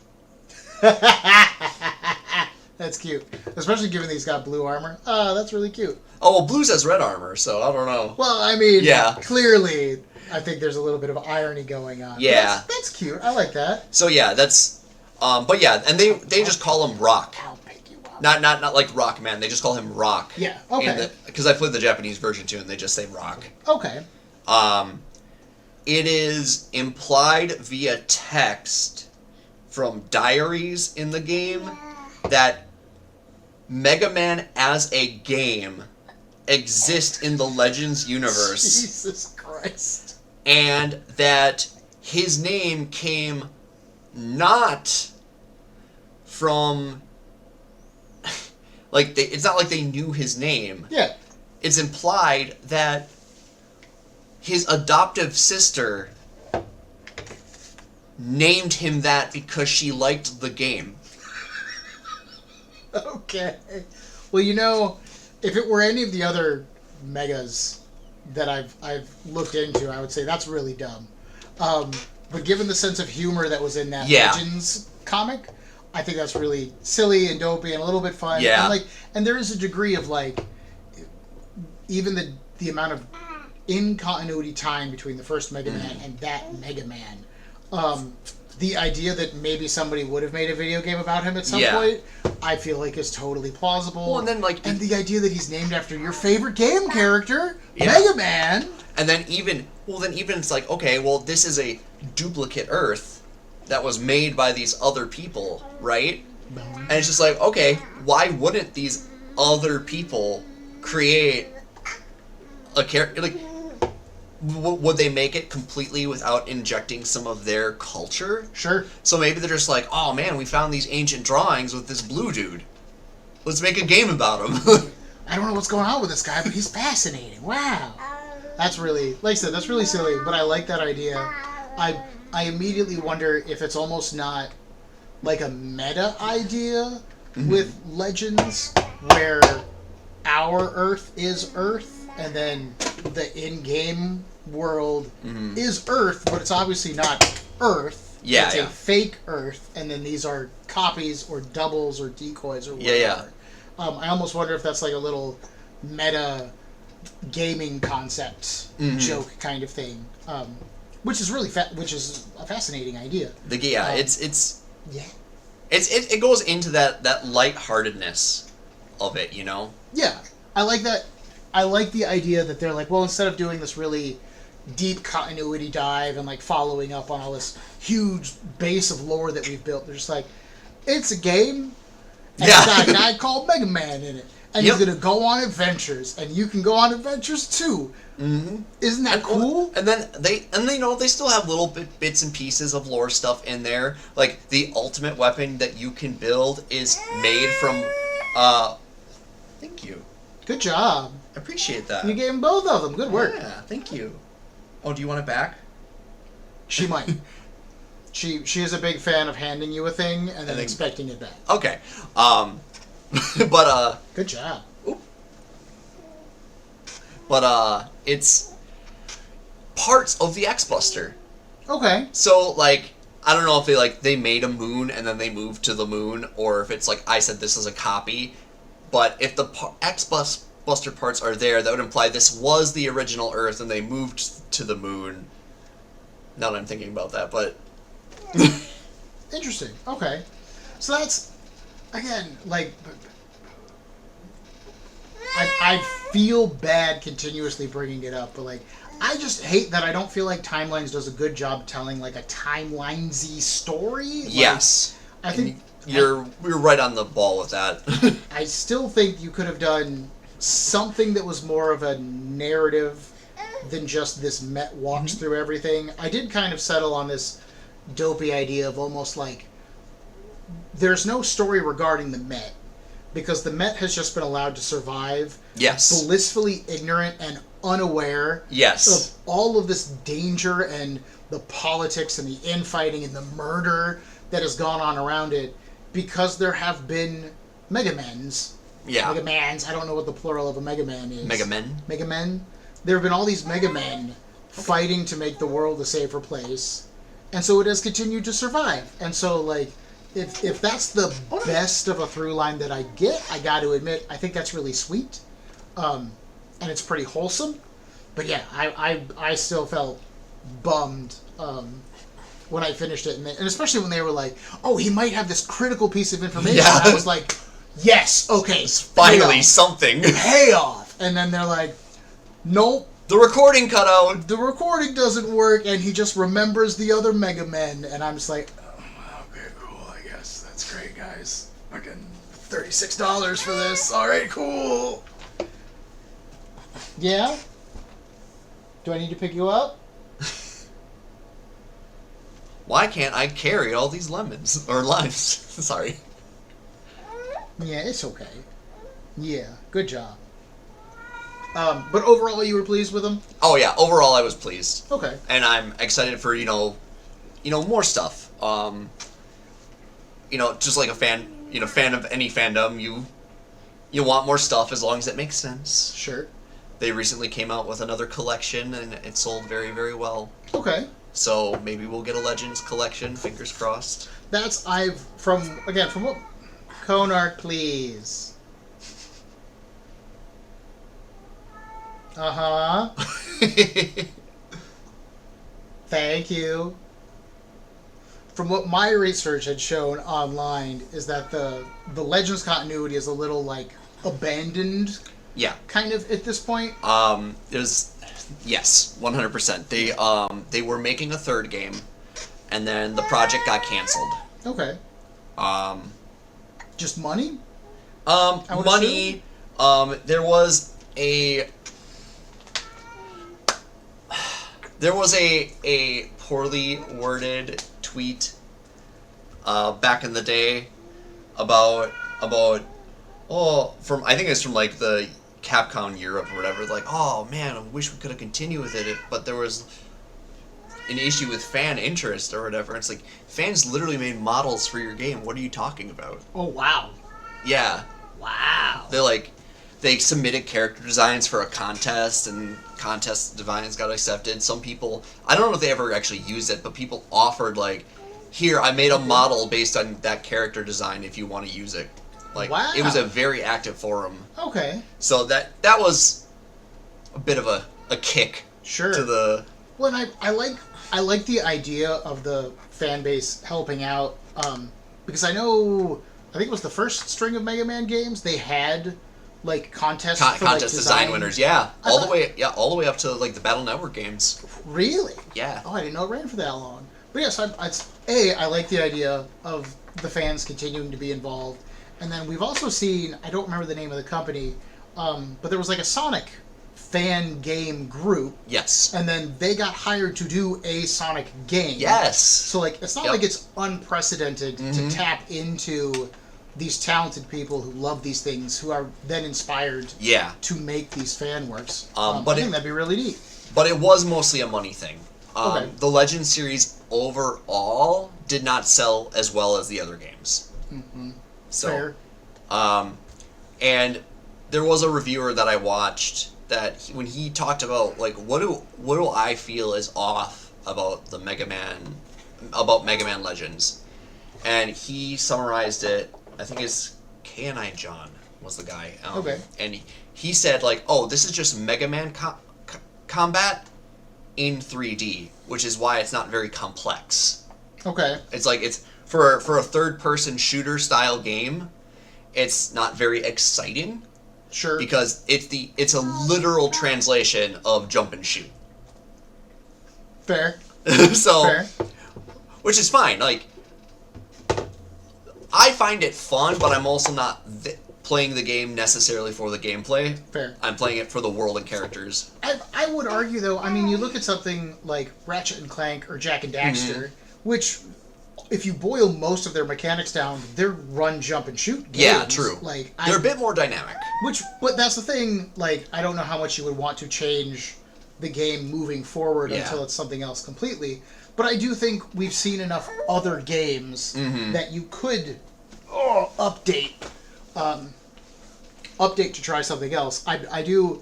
That's cute, especially given that he's got blue armor. That's really cute. Oh well, blues has red armor, so I don't know. Well, I mean, yeah. Clearly, I think there's a little bit of irony going on. Yeah, that's cute. I like that. So yeah, that's. But yeah, and they just call him Rock. I'll pick you up. Not like Rockman. They just call him Rock. Yeah. Okay. Because I played the Japanese version too, and they just say Rock. Okay. It is implied via text from diaries in the game that Mega Man as a game exists in the Legends universe. Jesus Christ. And that his name came not from like it's not like they knew his name. Yeah. It's implied that his adoptive sister named him that because she liked the game. Okay. Well, you know, if it were any of the other megas that I've looked into, I would say that's really dumb. But given the sense of humor that was in that Legends comic, I think that's really silly and dopey and a little bit fun. Yeah. And there is a degree of even the amount of in continuity time between the first Mega Man and that Mega Man. The idea that maybe somebody would have made a video game about him at some point, I feel like is totally plausible. Well, and then and the idea that he's named after your favorite game character, Mega Man. And then even it's like, okay, well, this is a duplicate Earth that was made by these other people, right? And it's just like, okay, why wouldn't these other people create a character? Like, would they make it completely without injecting some of their culture? Sure. So maybe they're just like, oh man, we found these ancient drawings with this blue dude. Let's make a game about him. I don't know what's going on with this guy, but he's fascinating. Wow. That's really, like I said, that's really silly, but I like that idea. I immediately wonder if it's almost not like a meta idea with Legends, where our Earth is Earth, and then the in-game world is Earth, but it's obviously not Earth. Yeah, it's a fake Earth, and then these are copies or doubles or decoys or whatever. Yeah. I almost wonder if that's like a little meta gaming concept joke kind of thing, which is really which is a fascinating idea. It goes into that lightheartedness of it, you know. Yeah, I like that. I like the idea that they're like, well, instead of doing this really deep continuity dive and like following up on all this huge base of lore that we've built, they're just like, it's a game, and it's got a guy called Mega Man in it, and he's gonna go on adventures, and you can go on adventures too. Isn't that cool? And then they still have little bits and pieces of lore stuff in there. Like the ultimate weapon that you can build is made from. Thank you. Good job. I appreciate that. You gave him both of them. Good work. Yeah, thank you. Oh, do you want it back? She might. She is a big fan of handing you a thing and then expecting it back. Okay. But good job. But it's parts of the X-Buster. Okay. So like I don't know if they made a moon and then they moved to the moon, or if it's like I said this is a copy. But if the X-Buster parts are there, that would imply this was the original Earth and they moved to the moon. Now that I'm thinking about that, but interesting. Okay, so that's again like I feel bad continuously bringing it up, but like I just hate that I don't feel like Timelines does a good job telling like a Timelines-y story. Yes, I think you're right on the ball with that. I still think you could have done something that was more of a narrative than just this Met walks through everything. I did kind of settle on this dopey idea of almost like there's no story regarding the Met because the Met has just been allowed to survive. Yes. Blissfully ignorant and unaware. Yes. Of all of this danger and the politics and the infighting and the murder that has gone on around it because there have been Megamans. Yeah. Megamans. I don't know what the plural of a Megaman is. Megamen. Megamen. There have been all these Megamen fighting to make the world a safer place. And so it has continued to survive. And so, like, if that's the best of a through line that I get, I got to admit, I think that's really sweet. And it's pretty wholesome. But yeah, I still felt bummed when I finished it. And especially when they were like, oh, he might have this critical piece of information. Yeah. I was like, yes, okay. It's finally something. Payoff. And then they're like, nope. The recording cut out. The recording doesn't work, and he just remembers the other Mega Men. And I'm just like, oh, okay, cool, I guess. That's great, guys. Fucking $36 for this. All right, cool. Yeah? Do I need to pick you up? Why can't I carry all these lemons? Or limes. Sorry. Yeah, it's okay. Yeah, good job. But overall, you were pleased with them? Oh yeah, overall I was pleased. Okay. And I'm excited for, more stuff. Just like a fan of any fandom, you want more stuff as long as it makes sense. Sure. They recently came out with another collection and it sold very, very well. Okay. So maybe we'll get a Legends collection, fingers crossed. That's, from what... Konark, please. Uh-huh. Thank you. From what my research had shown online is that the Legends continuity is a little, like, abandoned. Yeah. Kind of at this point. Yes, 100%. They were making a third game, and then the project got canceled. Okay. Just money? Money. There was a poorly worded tweet back in the day about I think it's from like the Capcom Europe or whatever, like, oh man, I wish we could have continued with it, but there was an issue with fan interest or whatever. It's like, fans literally made models for your game. What are you talking about? Oh, wow. Yeah. Wow. They submitted character designs for a contest, and contest designs got accepted. Some people, I don't know if they ever actually used it, but people offered, like, here, I made a model based on that character design if you want to use it. Like, wow. It was a very active forum. Okay. So that was a bit of a kick. Sure. To the... Well, and I like the idea of the fan base helping out, because I think it was the first string of Mega Man games, they had like contests for contest design winners, yeah. All the way up to like the Battle Network games. Really? Yeah. Oh, I didn't know it ran for that long. But yes, I like the idea of the fans continuing to be involved. And then we've also seen, I don't remember the name of the company, but there was like a Sonic fan game group. Yes. And then they got hired to do a Sonic game. Yes. So like it's not like it's unprecedented to tap into these talented people who love these things, who are then inspired to make these fan works. But I think that'd be really neat. But it was mostly a money thing. Okay. The Legend series overall did not sell as well as the other games. Mm-hmm. So, fair. And there was a reviewer that I watched that when he talked about like what do I feel is off about Mega Man Legends, and he summarized it. I think it's K&I John was the guy. Okay. And he said like, oh, this is just Mega Man combat in 3D, which is why it's not very complex. Okay. It's like it's for a third-person shooter style game, it's not very exciting. Sure. Because it's a literal translation of jump and shoot. Fair. So, fair. Which is fine. Like, I find it fun, but I'm also not playing the game necessarily for the gameplay. Fair. I'm playing it for the world and characters. I would argue, though, I mean, you look at something like Ratchet and Clank or Jak and Daxter, which, if you boil most of their mechanics down, they're run, jump, and shoot games. Yeah, true. Like, They're a bit more dynamic. But that's the thing, like, I don't know how much you would want to change the game moving forward until it's something else completely. But I do think we've seen enough other games that you could update to try something else. I do.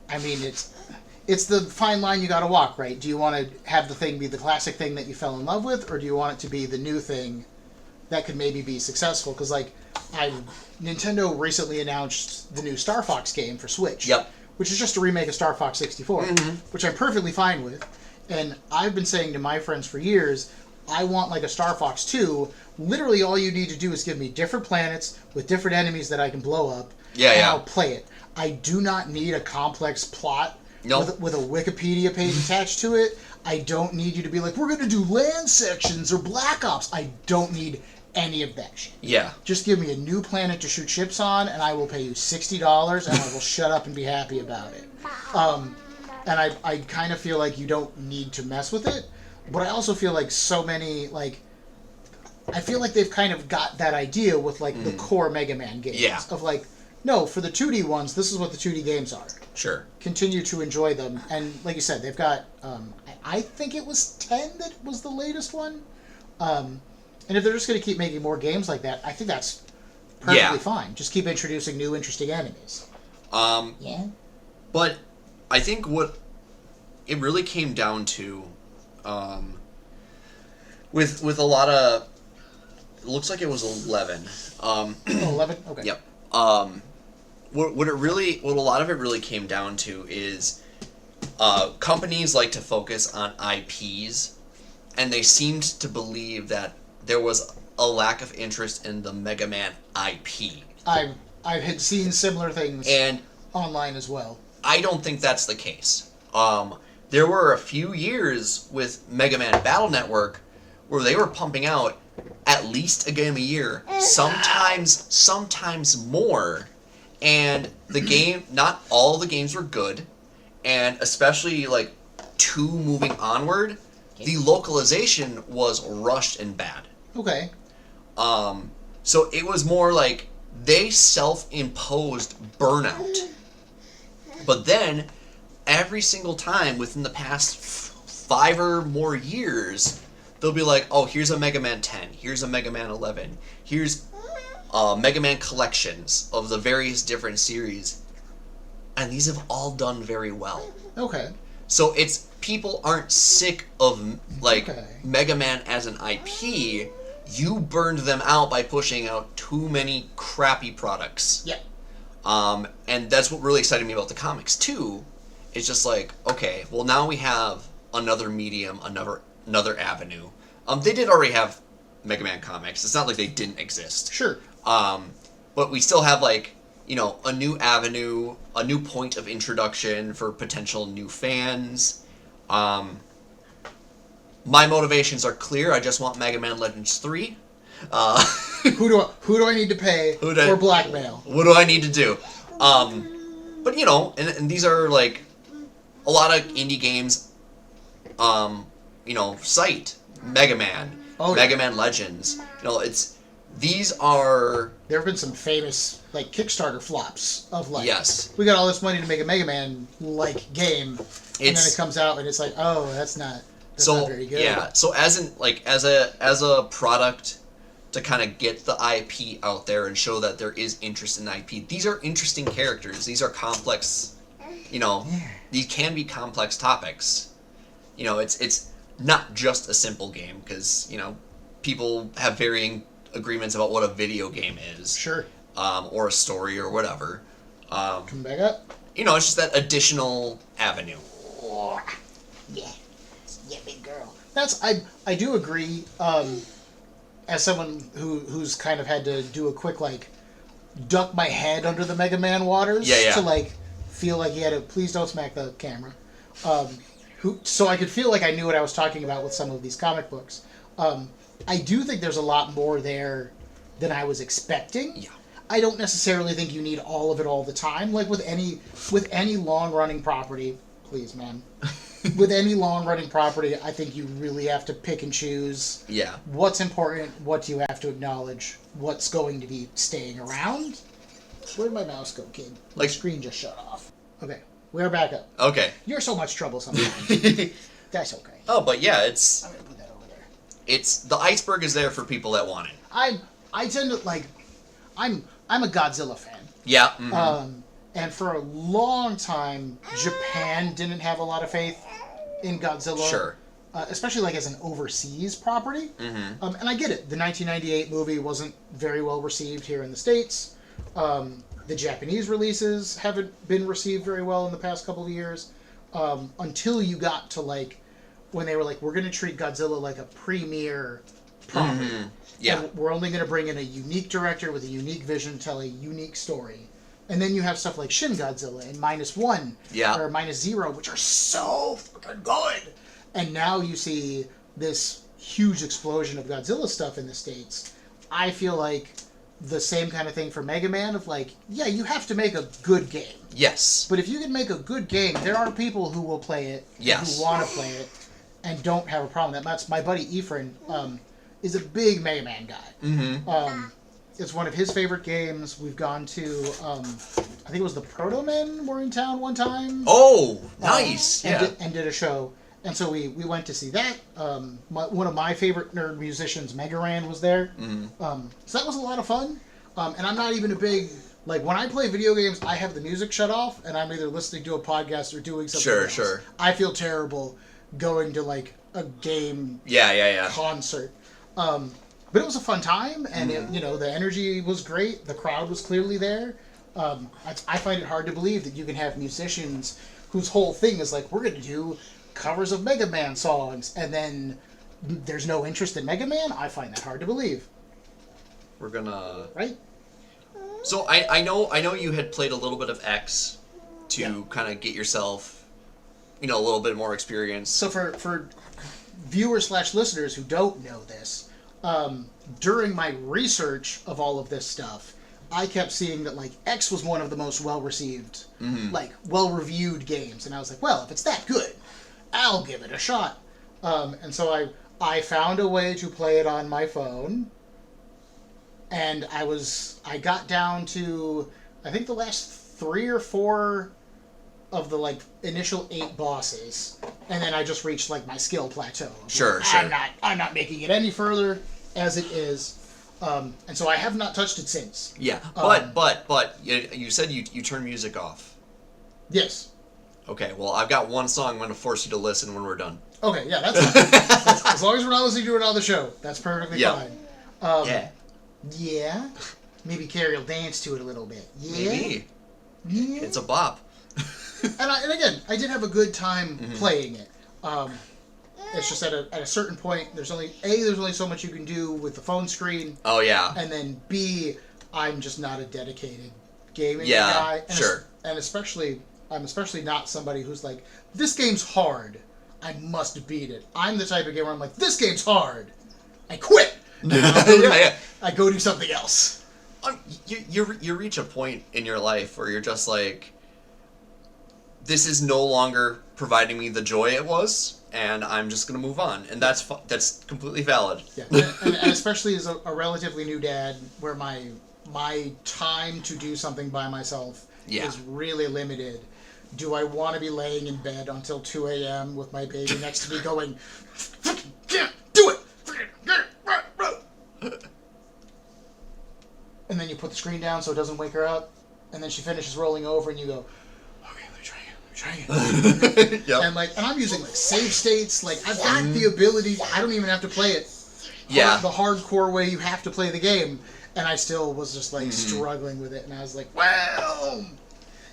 I mean, it's the fine line you got to walk, right? Do you want to have the thing be the classic thing that you fell in love with, or do you want it to be the new thing that could maybe be successful? Because Nintendo recently announced the new Star Fox game for Switch. Yep. Which is just a remake of Star Fox 64, which I'm perfectly fine with. And I've been saying to my friends for years, I want like a Star Fox 2. Literally all you need to do is give me different planets with different enemies that I can blow up, and I'll play it. I do not need a complex plot with a Wikipedia page attached to it. I don't need you to be like, we're going to do land sections or Black Ops. I don't need any of that shit. Yeah. Just give me a new planet to shoot ships on, and I will pay you $60, and I will shut up and be happy about it. And I kind of feel like you don't need to mess with it, but I also feel like so many, like, I feel like they've kind of got that idea with, like, the core Mega Man games. Yeah. Of, like, no, for the 2D ones, this is what the 2D games are. Sure. Continue to enjoy them. And, like you said, they've got, I think it was 10 that was the latest one. And if they're just going to keep making more games like that, I think that's perfectly fine. Just keep introducing new, interesting enemies. But I think what it really came down to, with a lot of, it looks like it was 11. 11? Okay. Yep. What a lot of it really came down to is, companies like to focus on IPs, and they seemed to believe that there was a lack of interest in the Mega Man IP. I had seen similar things online as well. I don't think that's the case. There were a few years with Mega Man Battle Network where they were pumping out at least a game a year, sometimes more. And the game, not all the games were good, and especially like 2 moving onward, the localization was rushed and bad. Okay. So it was more like they self-imposed burnout. But then, every single time within the past 5 or more years, they'll be like, oh, here's a Mega Man 10, here's a Mega Man 11, here's Mega Man collections of the various different series. And these have all done very well. Okay. So people aren't sick of, like, Mega Man as an IP. You burned them out by pushing out too many crappy products. Yeah. And that's what really excited me about the comics, too. It's just like, okay, well, now we have another medium, another avenue. They did already have Mega Man comics. It's not like they didn't exist. Sure. But we still have, like, you know, a new avenue, a new point of introduction for potential new fans. My motivations are clear. I just want Mega Man Legends 3. Who do I need to pay for blackmail? What do I need to do? But, you know, and these are, like, a lot of indie games, you know, Sight, Mega Man, Mega Man Legends. You know, these are... There have been some famous, like, Kickstarter flops of, like... Yes. We got all this money to make a Mega Man-like game, and then it comes out, and it's like, oh, that's not very good. Yeah, so as a product to kind of get the IP out there and show that there is interest in IP, these are interesting characters. These are complex, you know, these can be complex topics. You know, it's not just a simple game, because, you know, people have varying agreements about what a video game is. Sure. Or a story or whatever. Come back up. You know, it's just that additional avenue. Yeah, big girl. I do agree. As someone who's kind of had to do a quick, like, duck my head under the Mega Man waters to, like, feel like he had to, please don't smack the camera. So I could feel like I knew what I was talking about with some of these comic books. I do think there's a lot more there than I was expecting. Yeah. I don't necessarily think you need all of it all the time. Like with any long running property, please, man. With any long running property, I think you really have to pick and choose. Yeah. What's important? What do you have to acknowledge? What's going to be staying around? Where'd my mouse go, kid? My screen just shut off. Okay, we're back up. Okay. You're so much trouble sometimes. That's okay. Oh, but yeah, it's... I'm gonna put that over there. It's... The iceberg is there for people that want it. I tend to, like... I'm a Godzilla fan. Yeah. Mm-hmm. And for a long time, Japan didn't have a lot of faith in Godzilla. Sure. Especially like as an overseas property. Mm-hmm. And I get it. The 1998 movie wasn't very well received here in the States. The Japanese releases haven't been received very well in the past couple of years. Until you got to like, when they were like, we're going to treat Godzilla like a premier property. Mm-hmm. Yeah. And we're only going to bring in a unique director with a unique vision, tell a unique story. And then you have stuff like Shin Godzilla and -1 or -0, which are so fucking good. And now you see this huge explosion of Godzilla stuff in the States. I feel like the same kind of thing for Mega Man of like, yeah, you have to make a good game. Yes. But if you can make a good game, there are people who will play it, yes, who want to play it, and don't have a problem. That's my buddy Efren is a big Mega Man guy. Mm-hmm. It's one of his favorite games. We've gone to, I think it was the Proto Men were in town one time. Oh, nice. And did a show. And so we went to see that. One of my favorite nerd musicians, Megaran, was there. Mm-hmm. So that was a lot of fun. And I'm not even a big... Like, when I play video games, I have the music shut off, and I'm either listening to a podcast or doing something else. Sure. I feel terrible going to, like, a game concert. But it was a fun time, and the energy was great. The crowd was clearly there. I find it hard to believe that you can have musicians whose whole thing is like, we're going to do covers of Mega Man songs, and then there's no interest in Mega Man. I find that hard to believe. We're gonna... Right? So I know you had played a little bit of X to kind of get yourself, a little bit more experience. So for viewers/listeners who don't know this, during my research of all of this stuff, I kept seeing that like X was one of the most well-received, like well-reviewed games, and I was like, well, if it's that good, I'll give it a shot. And so I found a way to play it on my phone, and I got down to I think the last 3 or 4 of the like initial 8 bosses, and then I just reached like my skill plateau. Sure. I'm not making it any further as it is. And so I have not touched it since. Yeah, but you said you turn music off. Yes. Okay, well, I've got one song I'm going to force you to listen when we're done. Okay, yeah, that's fine. As long as we're not listening to it on the show, that's perfectly fine. Yeah. Yeah? Maybe Carrie will dance to it a little bit. Yeah? Maybe. Yeah? It's a bop. And again, I did have a good time playing it. It's just at a certain point, there's only so much you can do with the phone screen. Oh, yeah. And then B, I'm just not a dedicated gaming guy. And Sure. I'm especially not somebody who's like, this game's hard, I must beat it. I'm the type of gamer where I'm like, this game's hard, I quit. I go do something else. You reach a point in your life where you're just like, this is no longer providing me the joy it was, and I'm just going to move on. And that's completely valid. Yeah, and especially as a relatively new dad, where my time to do something by myself is really limited. Do I want to be laying in bed until 2 a.m. with my baby next to me going, can't do it! And then you put the screen down so it doesn't wake her up, and then she finishes rolling over, and you go, okay, let me try again. Yep. And I'm using like save states. Like I've got the ability. I don't even have to play it. Yeah. The hardcore way you have to play the game, and I still was just like struggling with it, and I was like, well,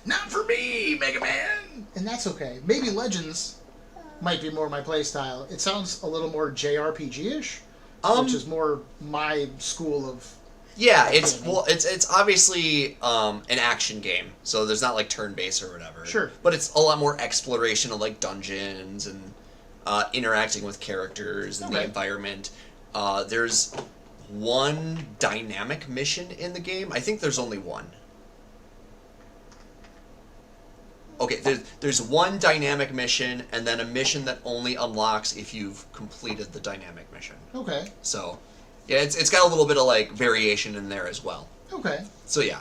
not for me, Mega Man. And that's okay. Maybe Legends might be more my play style. It sounds a little more JRPG-ish, which is more my school of. Yeah, it's obviously an action game, so there's not like turn-based or whatever. Sure. But it's a lot more exploration of like dungeons and interacting with characters and the environment. There's one dynamic mission in the game. I think there's only one. Okay, there's one dynamic mission, and then a mission that only unlocks if you've completed the dynamic mission. Okay. So, yeah, it's got a little bit of, like, variation in there as well. Okay. So, yeah.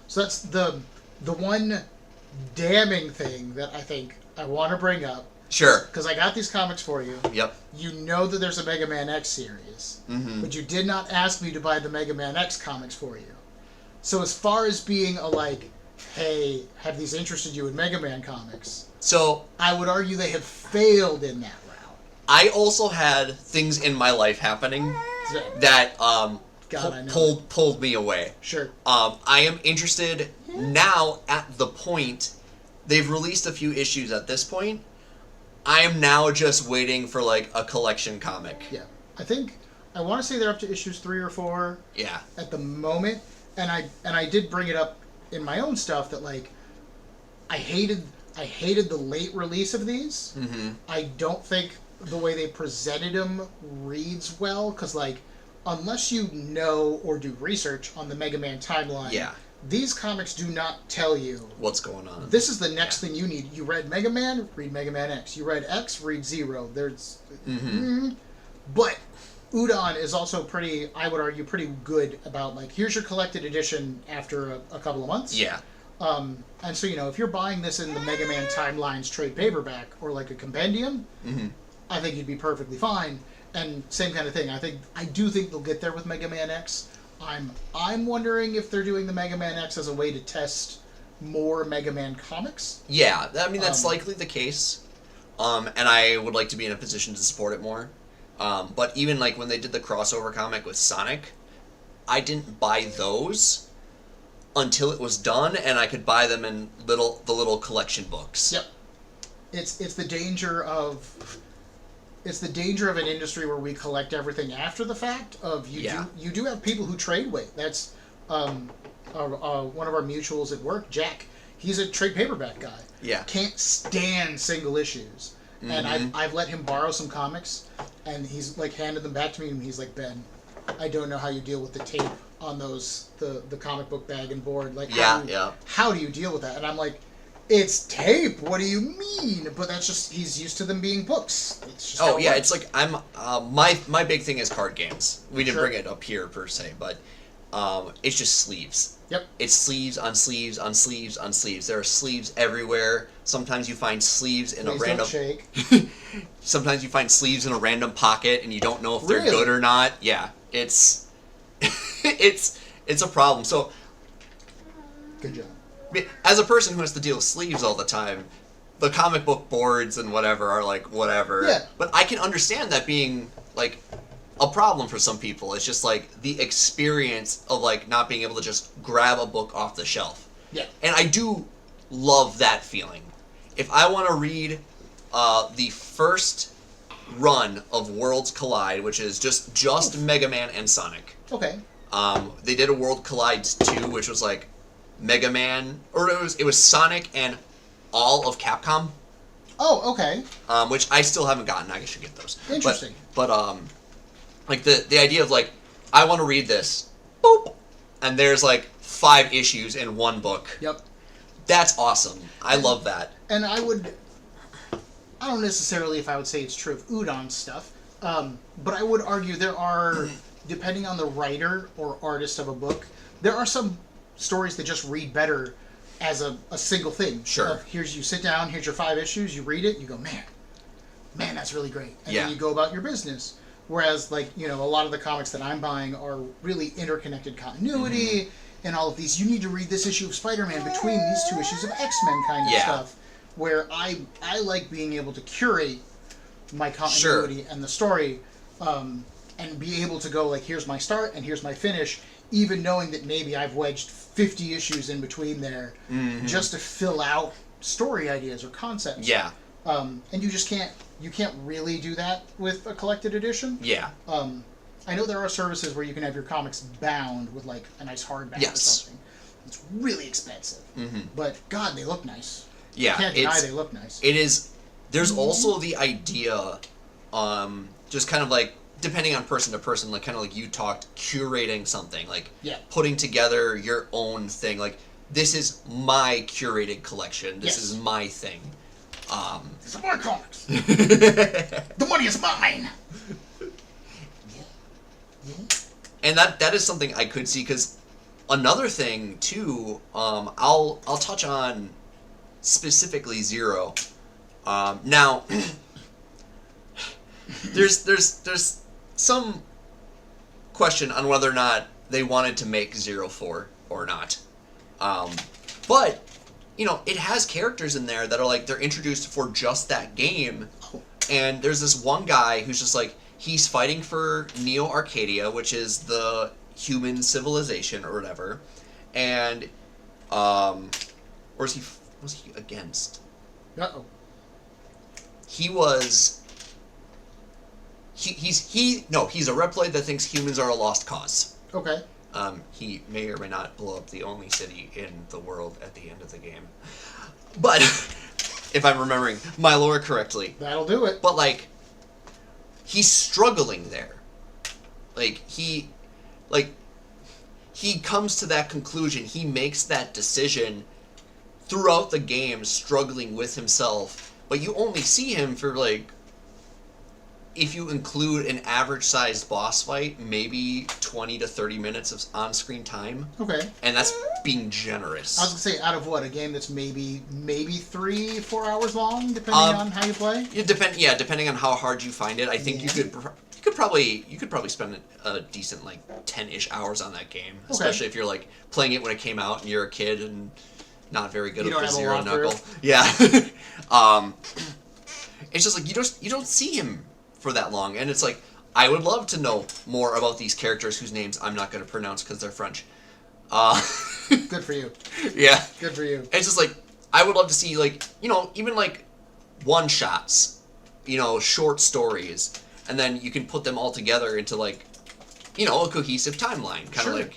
So that's the one damning thing that I think I want to bring up. Sure. Because I got these comics for you. Yep. You know that there's a Mega Man X series. Mm-hmm. But you did not ask me to buy the Mega Man X comics for you. So as far as being a, like, hey, have these interested you in Mega Man comics? So I would argue they have failed in that route. I also had things in my life happening that pulled me away. Sure. I am interested now at the point they've released a few issues at this point. I am now just waiting for like a collection comic. Yeah. I want to say they're up to issues 3 or 4. Yeah. At the moment, and I did bring it up in my own stuff that like I hated the late release of these. Mm-hmm. I don't think the way they presented them reads well because like unless you know or do research on the Mega Man timeline, Yeah. these comics do not tell you What's going on? this is the next thing you need. You read Mega Man, read Mega Man X. You read X, read Zero. There's but Udon is also I would argue, pretty good about, like, here's your collected edition after a couple of months. Yeah. And so, if you're buying this in the Mega Man Timelines trade paperback or, like, a compendium, I think you'd be perfectly fine. And same kind of thing. I do think they'll get there with Mega Man X. I'm wondering if they're doing the Mega Man X as a way to test more Mega Man comics. Yeah, I mean, that's likely the case. And I would like to be in a position to support it more. But even like when they did the crossover comic with Sonic, I didn't buy those until it was done, and I could buy them in the little collection books. Yep. It's the danger of an industry where we collect everything after the fact. You do have people who trade weight. That's one of our mutuals at work, Jack. He's a trade paperback guy. Yeah. Can't stand single issues. And I've let him borrow some comics, and he's like handed them back to me, and he's like, Ben, I don't know how you deal with the tape on those the comic book bag and board. Like, how do you deal with that? And I'm like, it's tape. What do you mean? But that's just he's used to them being books. It's just it's like I'm my big thing is card games. We didn't bring it up here per se, but it's just sleeves. Yep. It's sleeves on sleeves on sleeves on sleeves. There are sleeves everywhere. Sometimes you find sleeves in a random. Don't shake. Sometimes you find sleeves in a random pocket, and you don't know if they're good or not. Yeah, it's it's a problem. So, good job. As a person who has to deal with sleeves all the time, the comic book boards and whatever are like whatever. Yeah. But I can understand that being like a problem for some people. It's just like the experience of like not being able to just grab a book off the shelf. Yeah. And I do love that feeling. If I want to read the first run of Worlds Collide, which is just Mega Man and Sonic. Okay. They did a World Collide 2, which was like Mega Man, or it was Sonic and all of Capcom. Oh, okay. Which I still haven't gotten. I should get those. Interesting. But like the idea of like, I want to read this, boop, and there's like 5 issues in one book. Yep. That's awesome. I love that. And I don't necessarily if I would say it's true of Udon stuff, but I would argue there are, depending on the writer or artist of a book, there are some stories that just read better as a single thing. Sure. You sit down, here's your 5 issues, you read it, you go, man, that's really great. And then you go about your business. Whereas, like, a lot of the comics that I'm buying are really interconnected continuity and all of these. You need to read this issue of Spider-Man between these 2 issues of X-Men kind of stuff. Where I like being able to curate my continuity and the story and be able to go, like, here's my start and here's my finish, even knowing that maybe I've wedged 50 issues in between there just to fill out story ideas or concepts. Yeah. And you can't really do that with a collected edition. Yeah. I know there are services where you can have your comics bound with like a nice hardback or something. It's really expensive, but God, they look nice. Yeah, I can't deny they look nice. It is. There's also the idea, just kind of like depending on person to person, like kind of like you talked, curating something, like Yeah. putting together your own thing. Like, this is my curated collection. This is my thing. These are my comics. The money is mine. And that is something I could see, because another thing too, I'll touch on specifically Zero. Now, there's some question on whether or not they wanted to make Zero 4 or not. But you know, it has characters in there that are like, they're introduced for just that game. And there's this one guy who's just like, he's fighting for Neo Arcadia, which is the human civilization or whatever. And or was he against? Uh-oh. He's a Reploid that thinks humans are a lost cause. Okay. He may or may not blow up the only city in the world at the end of the game. But, if I'm remembering my lore correctly. That'll do it. But, like, he's struggling there. He comes to that conclusion. He makes that decision throughout the game, struggling with himself. But you only see him for, like, if you include an average-sized boss fight, maybe 20 to 30 minutes of on-screen time. Okay. And that's being generous. I was gonna say, out of what, a game that's maybe 3-4 hours long, depending on how you play. Depending on how hard you find it. I think you could probably spend a decent 10-ish hours on that game, especially if you're like playing it when it came out and you're a kid and not very good at the Zero Knuckle. Yeah. It's just like you don't see him for that long, and it's like, I would love to know more about these characters whose names I'm not going to pronounce because they're French. Good for you. Yeah. Good for you. It's just like, I would love to see, even one-shots, short stories, and then you can put them all together into, a cohesive timeline. Kind of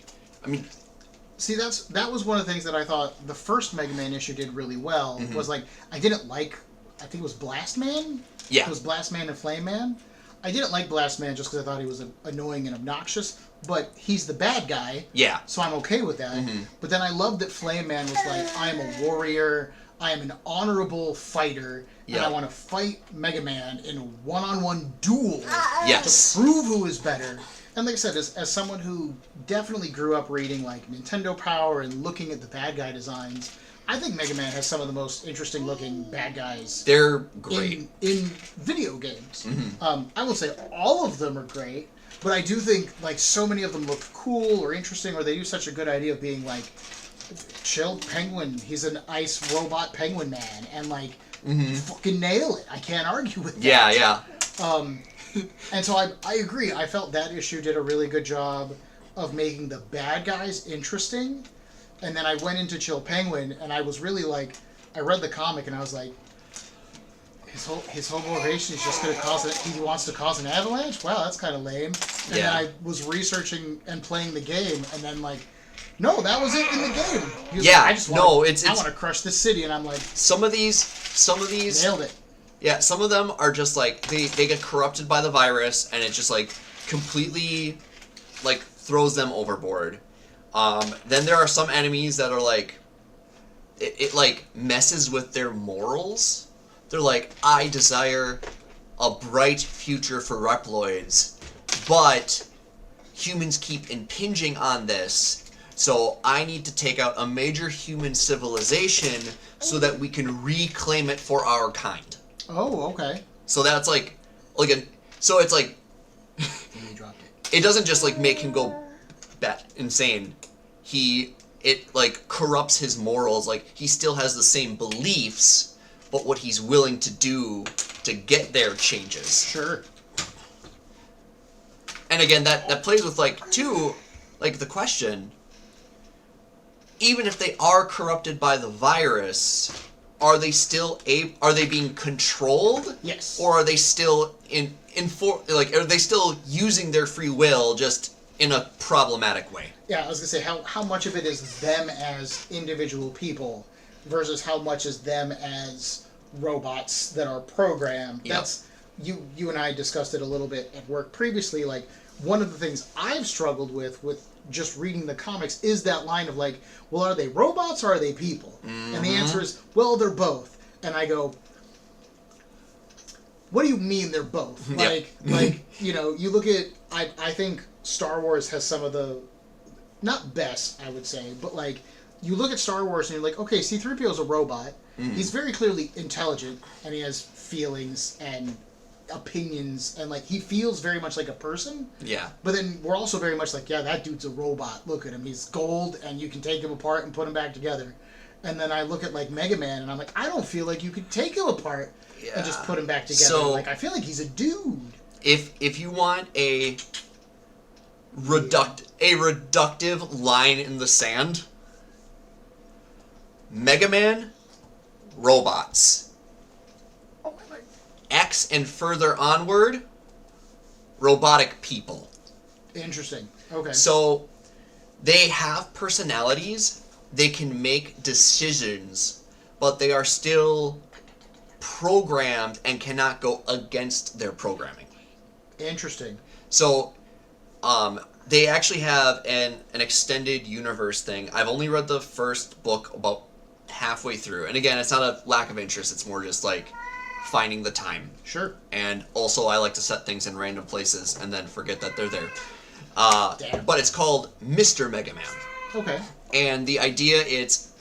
See, that was one of the things that I thought the first Mega Man issue did really well, was I didn't like, I think it was Blast Man? Yeah. It was Blast Man and Flame Man. I didn't like Blast Man just because I thought he was annoying and obnoxious, but he's the bad guy. Yeah. So I'm okay with that. But then I loved that Flame Man was like, I am a warrior, I am an honorable fighter, and I want to fight Mega Man in a one-on-one duel to prove who is better. And like I said, as someone who definitely grew up reading Nintendo Power and looking at the bad guy designs, I think Mega Man has some of the most interesting looking bad guys. They're great in video games. I won't say all of them are great, but I do think so many of them look cool or interesting, or they do such a good idea of being chill penguin. He's an ice robot penguin man, and fucking nail it. I can't argue with that. Yeah. And so I agree. I felt that issue did a really good job of making the bad guys interesting. And then I went into Chill Penguin, and I was really I read the comic, and I was like, his whole motivation is just going to cause it. He wants to cause an avalanche? Wow, that's kind of lame. And then I was researching and playing the game, and then no, that was it in the game. He was I want to crush this city, and I'm like, some of these nailed it. Yeah, some of them are just they get corrupted by the virus, and it just completely throws them overboard. Then there are some enemies that are it messes with their morals. They're like, I desire a bright future for Reploids, but humans keep impinging on this, so I need to take out a major human civilization so that we can reclaim it for our kind. Oh, okay. So that's so it's it doesn't just make him go insane. It corrupts his morals. He still has the same beliefs, but what he's willing to do to get there changes. Sure. And again, that plays with the question, even if they are corrupted by the virus, are they being controlled? Yes. Or are they still are they still using their free will just in a problematic way? Yeah, I was gonna say how much of it is them as individual people versus how much is them as robots that are programmed. Yep. you and I discussed it a little bit at work previously. Like, one of the things I've struggled with just reading the comics is that line of like, well, are they robots or are they people? Mm-hmm. And the answer is, well, they're both. And I go, what do you mean they're both? Yep. Like you know, you look at I think Star Wars has some of the not best, I would say, but like you look at Star Wars and you're like, okay, C-3PO is a robot. Mm. He's very clearly intelligent and he has feelings and opinions and like he feels very much like a person. Yeah. But then we're also very much like, yeah, that dude's a robot. Look at him. He's gold and you can take him apart and put him back together. And then I look at like Mega Man and I'm like, I don't feel like you could take him apart and just put him back together. So, like I feel like he's a dude. If you want a reductive line in the sand, Mega Man, robots. Oh my God. X and further onward, robotic people. Interesting. Okay. So they have personalities, they can make decisions, but they are still programmed and cannot go against their programming. Interesting. So they actually have an extended universe thing. I've only read the first book about halfway through. And again, it's not a lack of interest, it's more just like finding the time. Sure. And also I like to set things in random places and then forget that they're there. Damn. But it's called Mr. Mega Man. Okay. And the idea it's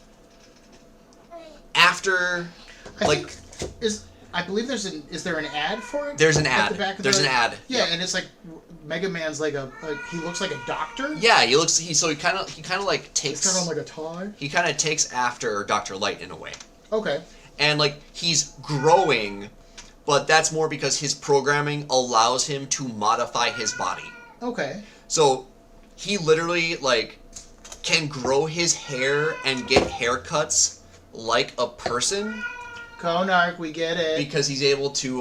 after I believe is there an ad for it? there's an At ad. the back of There's the- an ad. Yeah, Yep. and it's like Mega Man's like he looks like a doctor. Yeah, he kind of like takes He's kind of like a tie. he kind of takes after Dr. Light in a way. Okay. And like he's growing, but that's more because his programming allows him to modify his body. Okay. So he literally like can grow his hair and get haircuts like a person Konark, we get it. because he's able to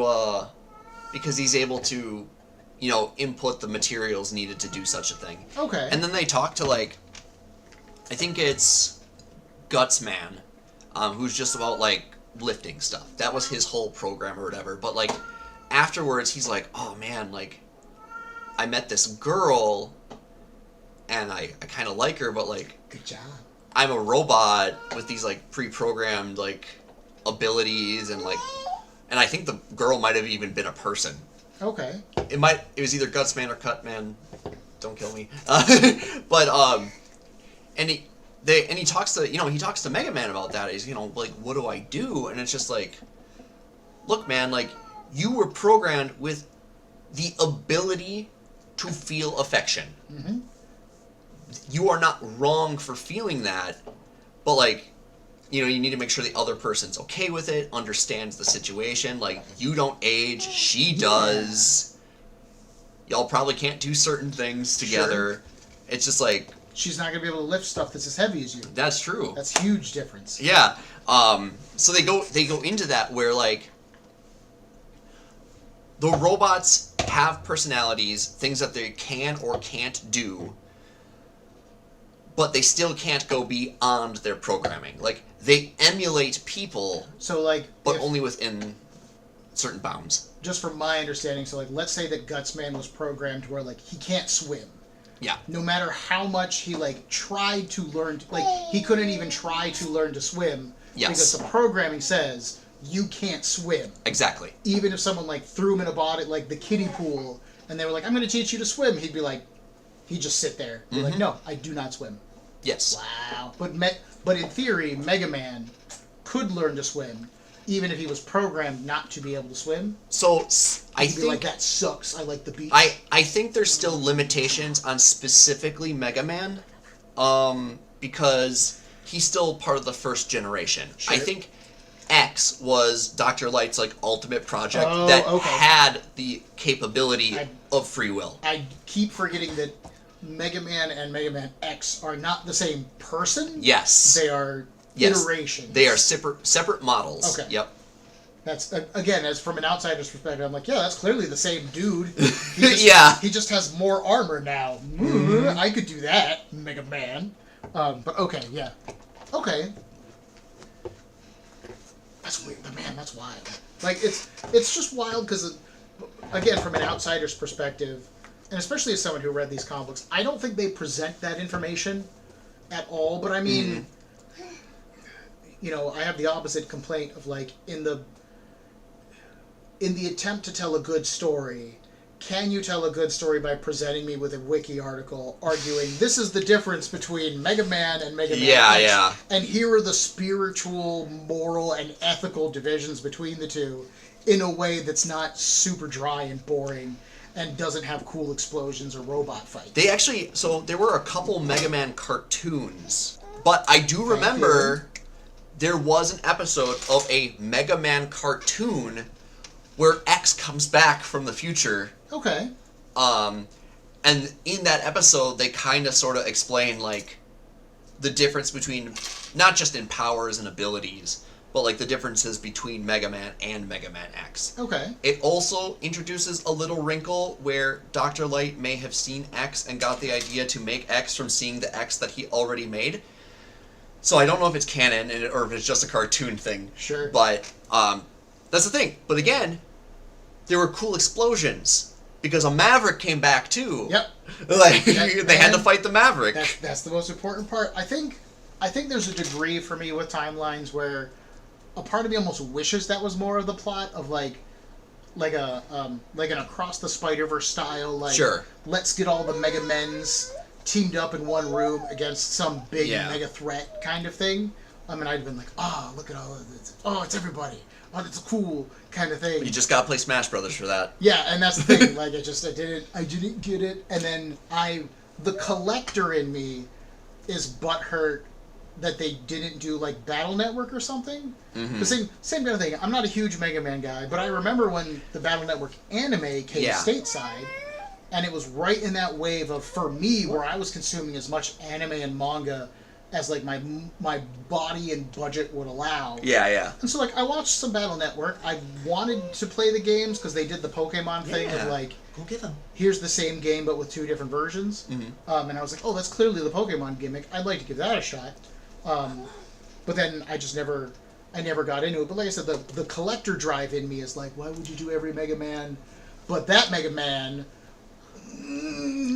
you know input the materials needed to do such a thing. Okay. And then they talk to like I think it's Gutsman, who's just about like lifting stuff. That was his whole program or whatever. But like afterwards he's like, oh man, like I met this girl and I kind of like her, but like Good job. I'm a robot with these like pre-programmed like abilities and I think the girl might have even been a person. Okay. It was either Gutsman or Cutman. Don't kill me. But and he talks to Mega Man about that. He's like, what do I do? And it's just like, look, man, like you were programmed with the ability to feel affection. Mm-hmm. You are not wrong for feeling that, but like, you need to make sure the other person's okay with it, understands the situation. Like, you don't age, she does. Y'all probably can't do certain things together. Sure. It's just like, She's not gonna be able to lift stuff that's as heavy as you. that's true. That's a huge difference. Yeah. So they go into that where like the robots have personalities, things that they can or can't do, but they still can't go beyond their programming. Like they emulate people, So like, but if- only within certain bounds. just from my understanding, so like, let's say that Gutsman was programmed where like he can't swim. Yeah. No matter how much he like tried to learn, like he couldn't even try to learn to swim Yes. because the programming says you can't swim. Exactly. Even if someone like threw him in a body like the kiddie pool and they were like, "I'm going to teach you to swim," he'd be like, he'd just sit there, be like, "No, I do not swim." Yes. Wow. But in theory, Mega Man could learn to swim, even if he was programmed not to be able to swim. So I He'd be like, think "That sucks. I like the beach." I think there's still limitations on specifically Mega Man, because he's still part of the first generation. Sure. I think X was Dr. Light's like ultimate project Oh, that okay. had the capability I- of free will. I keep forgetting that Mega Man and Mega Man X are not the same person. Yes. They are Yes. iterations. They are separate models. Okay. Yep. That's again, as from an outsider's perspective, I'm like, yeah, that's clearly the same dude. He just, Yeah. He just has more armor now. I could do that, Mega Man. But okay, yeah, okay. That's weird, but man, that's wild. Like it's just wild because again, from an outsider's perspective, and especially as someone who read these comic books, I don't think they present that information at all. But I mean, you know, I have the opposite complaint of like in the attempt to tell a good story. Can you tell a good story by presenting me with a wiki article arguing this is the difference between Mega Man and Mega Man X, and here are the spiritual, moral, and ethical divisions between the two in a way that's not super dry and boring and doesn't have cool explosions or robot fights. They actually, so there were a couple Mega Man cartoons, but I do remember there was an episode of a Mega Man cartoon where X comes back from the future. Okay. And in that episode, they kind of sort of explain, like, the difference between, not just in powers and abilities, but, like, the differences between Mega Man and Mega Man X. Okay. It also introduces a little wrinkle where Dr. Light may have seen X and got the idea to make X from seeing the X that he already made. So I don't know if it's canon or if it's just a cartoon thing. Sure. But that's the thing. But again, there were cool explosions because a Maverick came back too. Yep. Like they had to fight the Maverick. That's the most important part. I think there's a degree for me with timelines where a part of me almost wishes that was more of the plot of like an Across the Spider-Verse style, like, sure, let's get all the Mega Men's teamed up in one room against some big mega threat kind of thing. I mean, I'd have been like, look at all of this. Oh, it's everybody. Oh, it's a cool kind of thing. You just gotta play Smash Brothers for that. Yeah, and that's the thing. Like, I didn't get it. And then the collector in me is butthurt that they didn't do like Battle Network or something. Mm-hmm. The same kind of thing. I'm not a huge Mega Man guy, but I remember when the Battle Network anime came stateside, and it was right in that wave of, for me, where I was consuming as much anime and manga as like my body and budget would allow. Yeah. And so like I watched some Battle Network. I wanted to play the games because they did the Pokemon thing of like, go get them. Here's the same game but with two different versions. Mm-hmm. And I was like, oh, that's clearly the Pokemon gimmick. I'd like to give that a shot. But then I never got into it. But like I said, the collector drive in me is like, why would you do every Mega Man? But that Mega Man,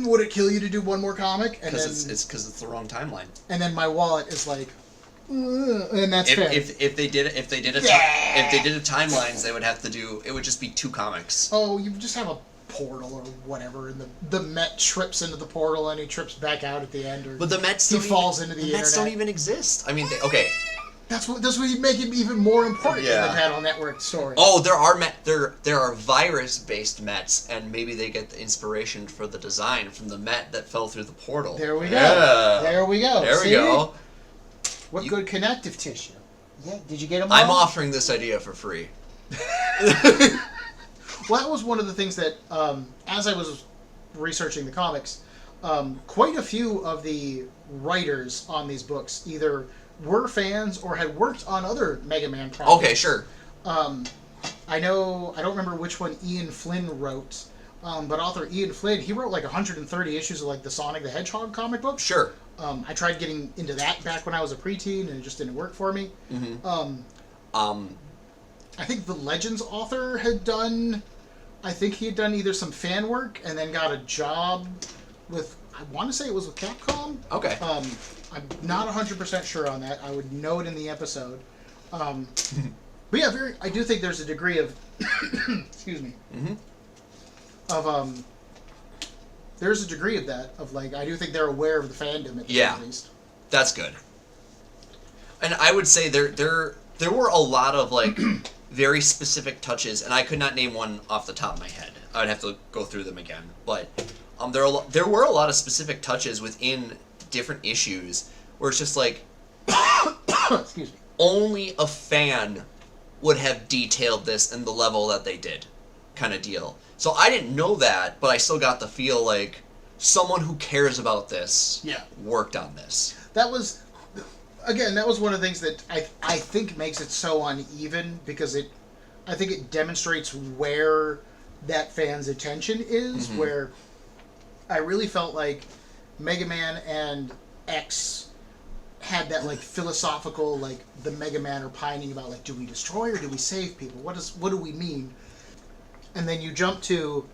would it kill you to do one more comic? And because it's the wrong timeline. And then my wallet is like, and that's fair. If they did a timelines, they would have to do. It would just be 2 comics. Oh, you just have a portal or whatever, and the Met trips into the portal and he trips back out at the end, or but the Mets falls into the internet. Mets don't even exist. I mean, okay. That's what you make it even more important in the Battle Network story. Oh, there are virus-based Mets, and maybe they get the inspiration for the design from the Met that fell through the portal. There we go. Yeah. There we go. There we go. What good connective tissue? Yeah. Did you get them all? I'm offering this idea for free. Well, that was one of the things that, as I was researching the comics, quite a few of the writers on these books either were fans or had worked on other Mega Man projects. Okay, sure. I don't remember which one Ian Flynn wrote, but author Ian Flynn, he wrote like 130 issues of like the Sonic the Hedgehog comic book. Sure. I tried getting into that back when I was a preteen, and it just didn't work for me. Mm-hmm. I think the Legends author had done either some fan work and then got a job with, I want to say it was with Capcom. Okay. I'm not 100% sure on that. I would know it in the episode. But yeah, I do think there's a degree of, excuse me, of, there's a degree of that, of like, I do think they're aware of the fandom at the very least. That's good. And I would say there were a lot of like very specific touches, and I could not name one off the top of my head. I would have to go through them again. But there were a lot of specific touches within different issues where it's just like, excuse me, only a fan would have detailed this in the level that they did, kind of deal. So I didn't know that, but I still got the feel like someone who cares about this worked on this. That was one of the things that I think makes it so uneven, because I think it demonstrates where that fan's attention is, where I really felt like Mega Man and X had that like philosophical, like the Mega Man are pining about, like, do we destroy or do we save people? What do we mean? And then you jump to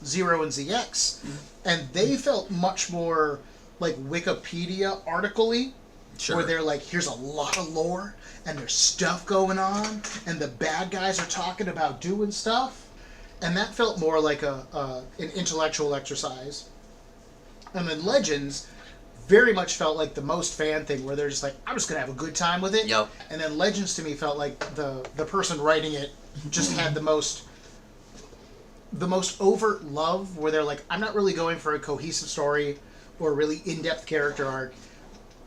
Zero and ZX, and they felt much more like Wikipedia article-y, Sure. where they're like, here's a lot of lore, and there's stuff going on, and the bad guys are talking about doing stuff. And that felt more like an intellectual exercise. And then Legends very much felt like the most fan thing, where they're just like, I'm just going to have a good time with it. Yep. And then Legends to me felt like the person writing it just had the most overt love, where they're like, I'm not really going for a cohesive story or a really in-depth character arc.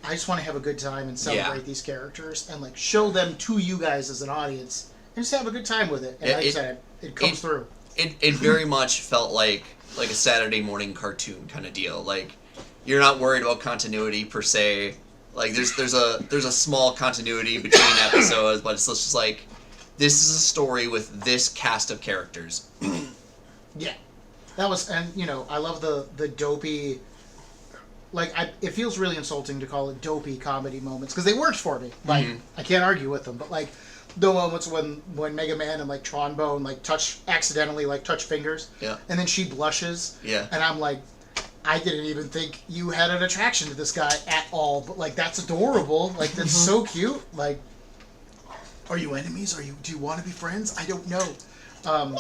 I just want to have a good time and celebrate these characters and like show them to you guys as an audience and just have a good time with it. And like I said, it comes through. It very much felt like a Saturday morning cartoon kind of deal. Like, you're not worried about continuity per se. Like, there's a small continuity between episodes, but it's just like, this is a story with this cast of characters. Yeah, that was, and you know, I love the dopey. Like, it feels really insulting to call it dopey comedy moments because they worked for me. Like, I can't argue with them, but like the moments when Mega Man and like Tron Bone like accidentally touch fingers, and then she blushes, and I'm like, I didn't even think you had an attraction to this guy at all, but like that's adorable. Like, that's so cute. Like, are you enemies? Do you want to be friends? I don't know.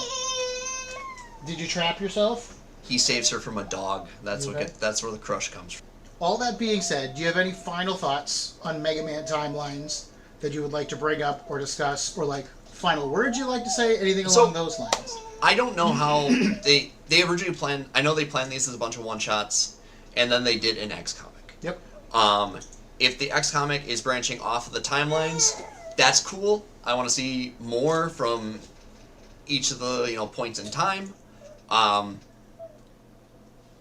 Did you trap yourself? He saves her from a dog. That's that's where the crush comes from. All that being said, do you have any final thoughts on Mega Man Timelines that you would like to bring up or discuss, or like final words you'd like to say? Anything along those lines? I don't know how they originally planned. I know they planned these as a bunch of one shots, and then they did an X comic. Yep. If the X comic is branching off of the timelines, that's cool. I want to see more from each of the points in time.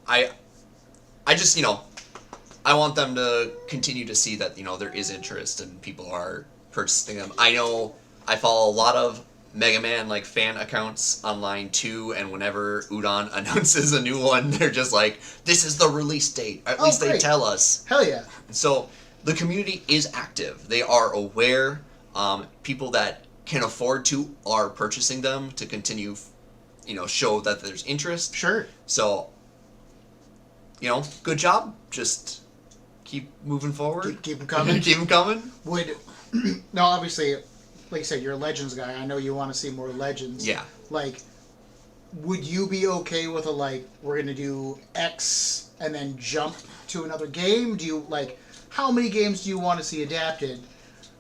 I just I want them to continue to see that there is interest and people are purchasing them. I know I follow a lot of Mega Man fan accounts online too, and whenever Udon announces a new one, they're just like, "This is the release date." At least great. they tell us. Hell yeah! So the community is active. They are aware. People that can afford to are purchasing them to continue, show that there's interest. Sure. So, good job. Just keep moving forward. Keep them coming. Keep them coming. No, obviously, like you said, you're a Legends guy. I know you want to see more Legends. Yeah. Like, would you be okay with we're gonna do X and then jump to another game? Do you how many games do you want to see adapted?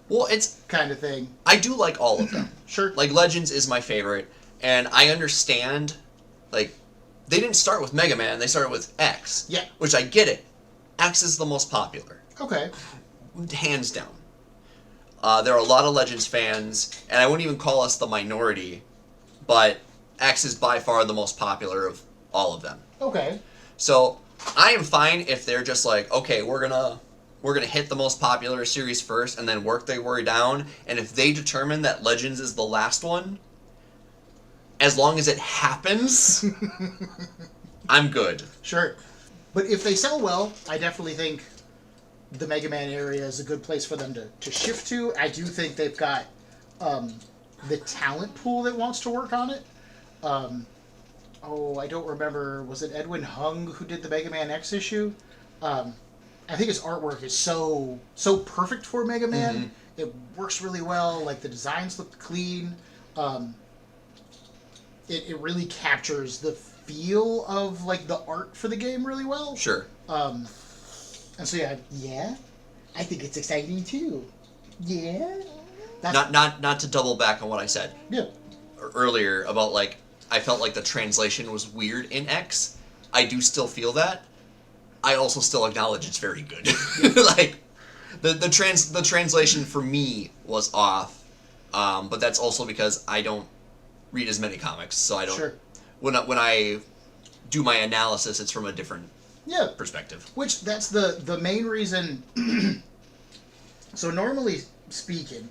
Well, it's kind of thing. I do like all of them. Sure. Legends is my favorite, and I understand. They didn't start with Mega Man. They started with X. Yeah. Which I get it. X is the most popular. Okay. Hands down. There are a lot of Legends fans, and I wouldn't even call us the minority, but X is by far the most popular of all of them. Okay. So I am fine if they're just okay, we're gonna hit the most popular series first, and then work their way down. And if they determine that Legends is the last one, as long as it happens, I'm good. Sure. But if they sell well, I definitely think the Mega Man area is a good place for them to shift to. I do think they've got the talent pool that wants to work on it. I don't remember. Was it Edwin Hung who did the Mega Man X issue? I think his artwork is so perfect for Mega Man. Mm-hmm. It works really well. The designs look clean. It really captures the feel of the art for the game really well. Sure. And so yeah, I think it's exciting too. Yeah. Not to double back on what I said. Yeah. Earlier about I felt like the translation was weird in X. I do still feel that. I also still acknowledge it's very good. The translation for me was off, but that's also because I don't read as many comics, so I don't. Sure. When I do my analysis, it's from a different perspective. Which that's the main reason. So normally speaking,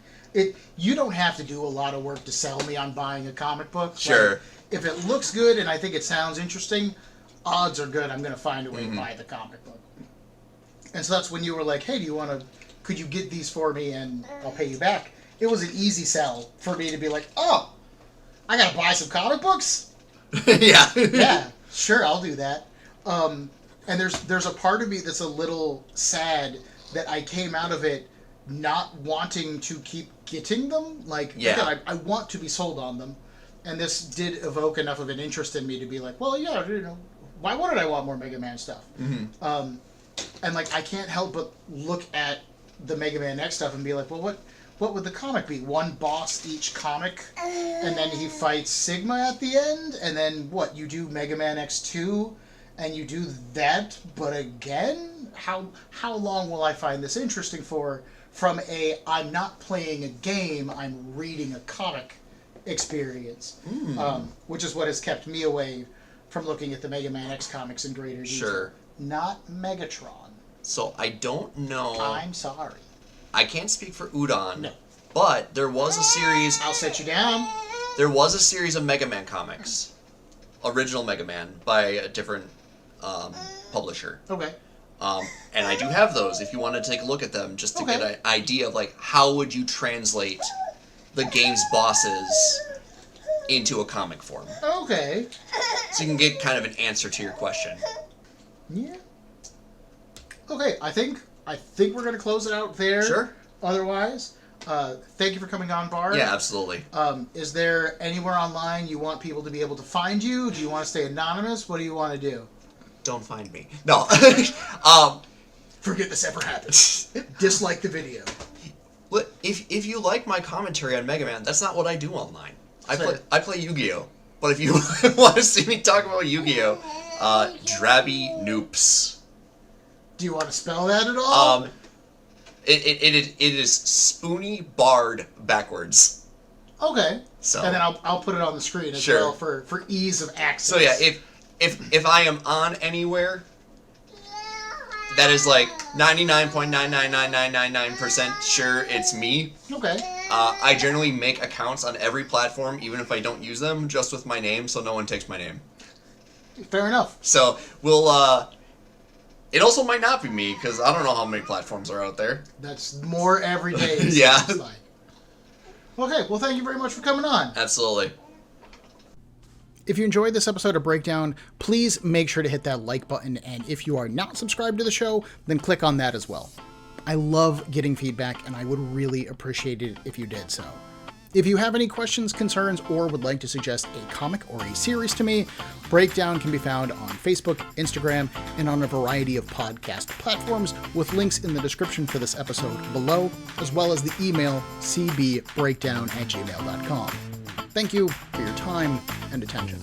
you don't have to do a lot of work to sell me on buying a comic book. Sure. If it looks good and I think it sounds interesting, odds are good I'm going to find a way to buy the comic book. And so that's when you were like, hey, could you get these for me and I'll pay you back? It was an easy sell for me to be like, oh, I gotta buy some comic books? Yeah. Yeah, sure, I'll do that. And there's a part of me that's a little sad that I came out of it not wanting to keep getting them. Like, Yeah. again, I want to be sold on them. And this did evoke enough of an interest in me to be like, well, yeah, why wouldn't I want more Mega Man stuff? Mm-hmm. And, like, I can't help but look at the Mega Man X stuff and be like, well, what would the comic be? One boss each comic, and then he fights Sigma at the end, and then what? You do Mega Man X2, and you do that, but again? How long will I find this interesting for? From I'm not playing a game, I'm reading a comic experience, which is what has kept me away from looking at the Mega Man X comics in greater detail. Sure. Not Megatron. So I don't know. I'm sorry. I can't speak for Udon. No. But there was a series. I'll set you down. There was a series of Mega Man comics, original Mega Man, by a different publisher. Okay. And I do have those if you want to take a look at them, just to get an idea of like how would you translate the game's bosses into a comic form. Okay. So you can get kind of an answer to your question. Yeah. Okay, I think we're gonna close it out there. Sure. Otherwise, thank you for coming on, Bard. Yeah, absolutely. Is there anywhere online you want people to be able to find you? Do you want to stay anonymous? What do you want to do? Don't find me. No. Forget this ever happened. Dislike the video. If you like my commentary on Mega Man, that's not what I do online. Sure. I play Yu-Gi-Oh! But if you want to see me talk about Yu-Gi-Oh! Drabby Noops. Do you want to spell that at all? It is Spoony Bard backwards. Okay. So And then I'll put it on the screen as well for ease of access. So yeah, if I am on anywhere, that is like 99.999999% sure it's me. Okay. I generally make accounts on every platform, even if I don't use them, just with my name, so no one takes my name. Fair enough. So we'll. It also might not be me because I don't know how many platforms are out there. That's more every day. Yeah. Like. Okay. Well, thank you very much for coming on. Absolutely. If you enjoyed this episode of Breakdown, please make sure to hit that like button, and if you are not subscribed to the show, then click on that as well. I love getting feedback, and I would really appreciate it if you did so. If you have any questions, concerns, or would like to suggest a comic or a series to me, Breakdown can be found on Facebook, Instagram, and on a variety of podcast platforms, with links in the description for this episode below, as well as the email cbbreakdown@gmail.com. Thank you for your time and attention.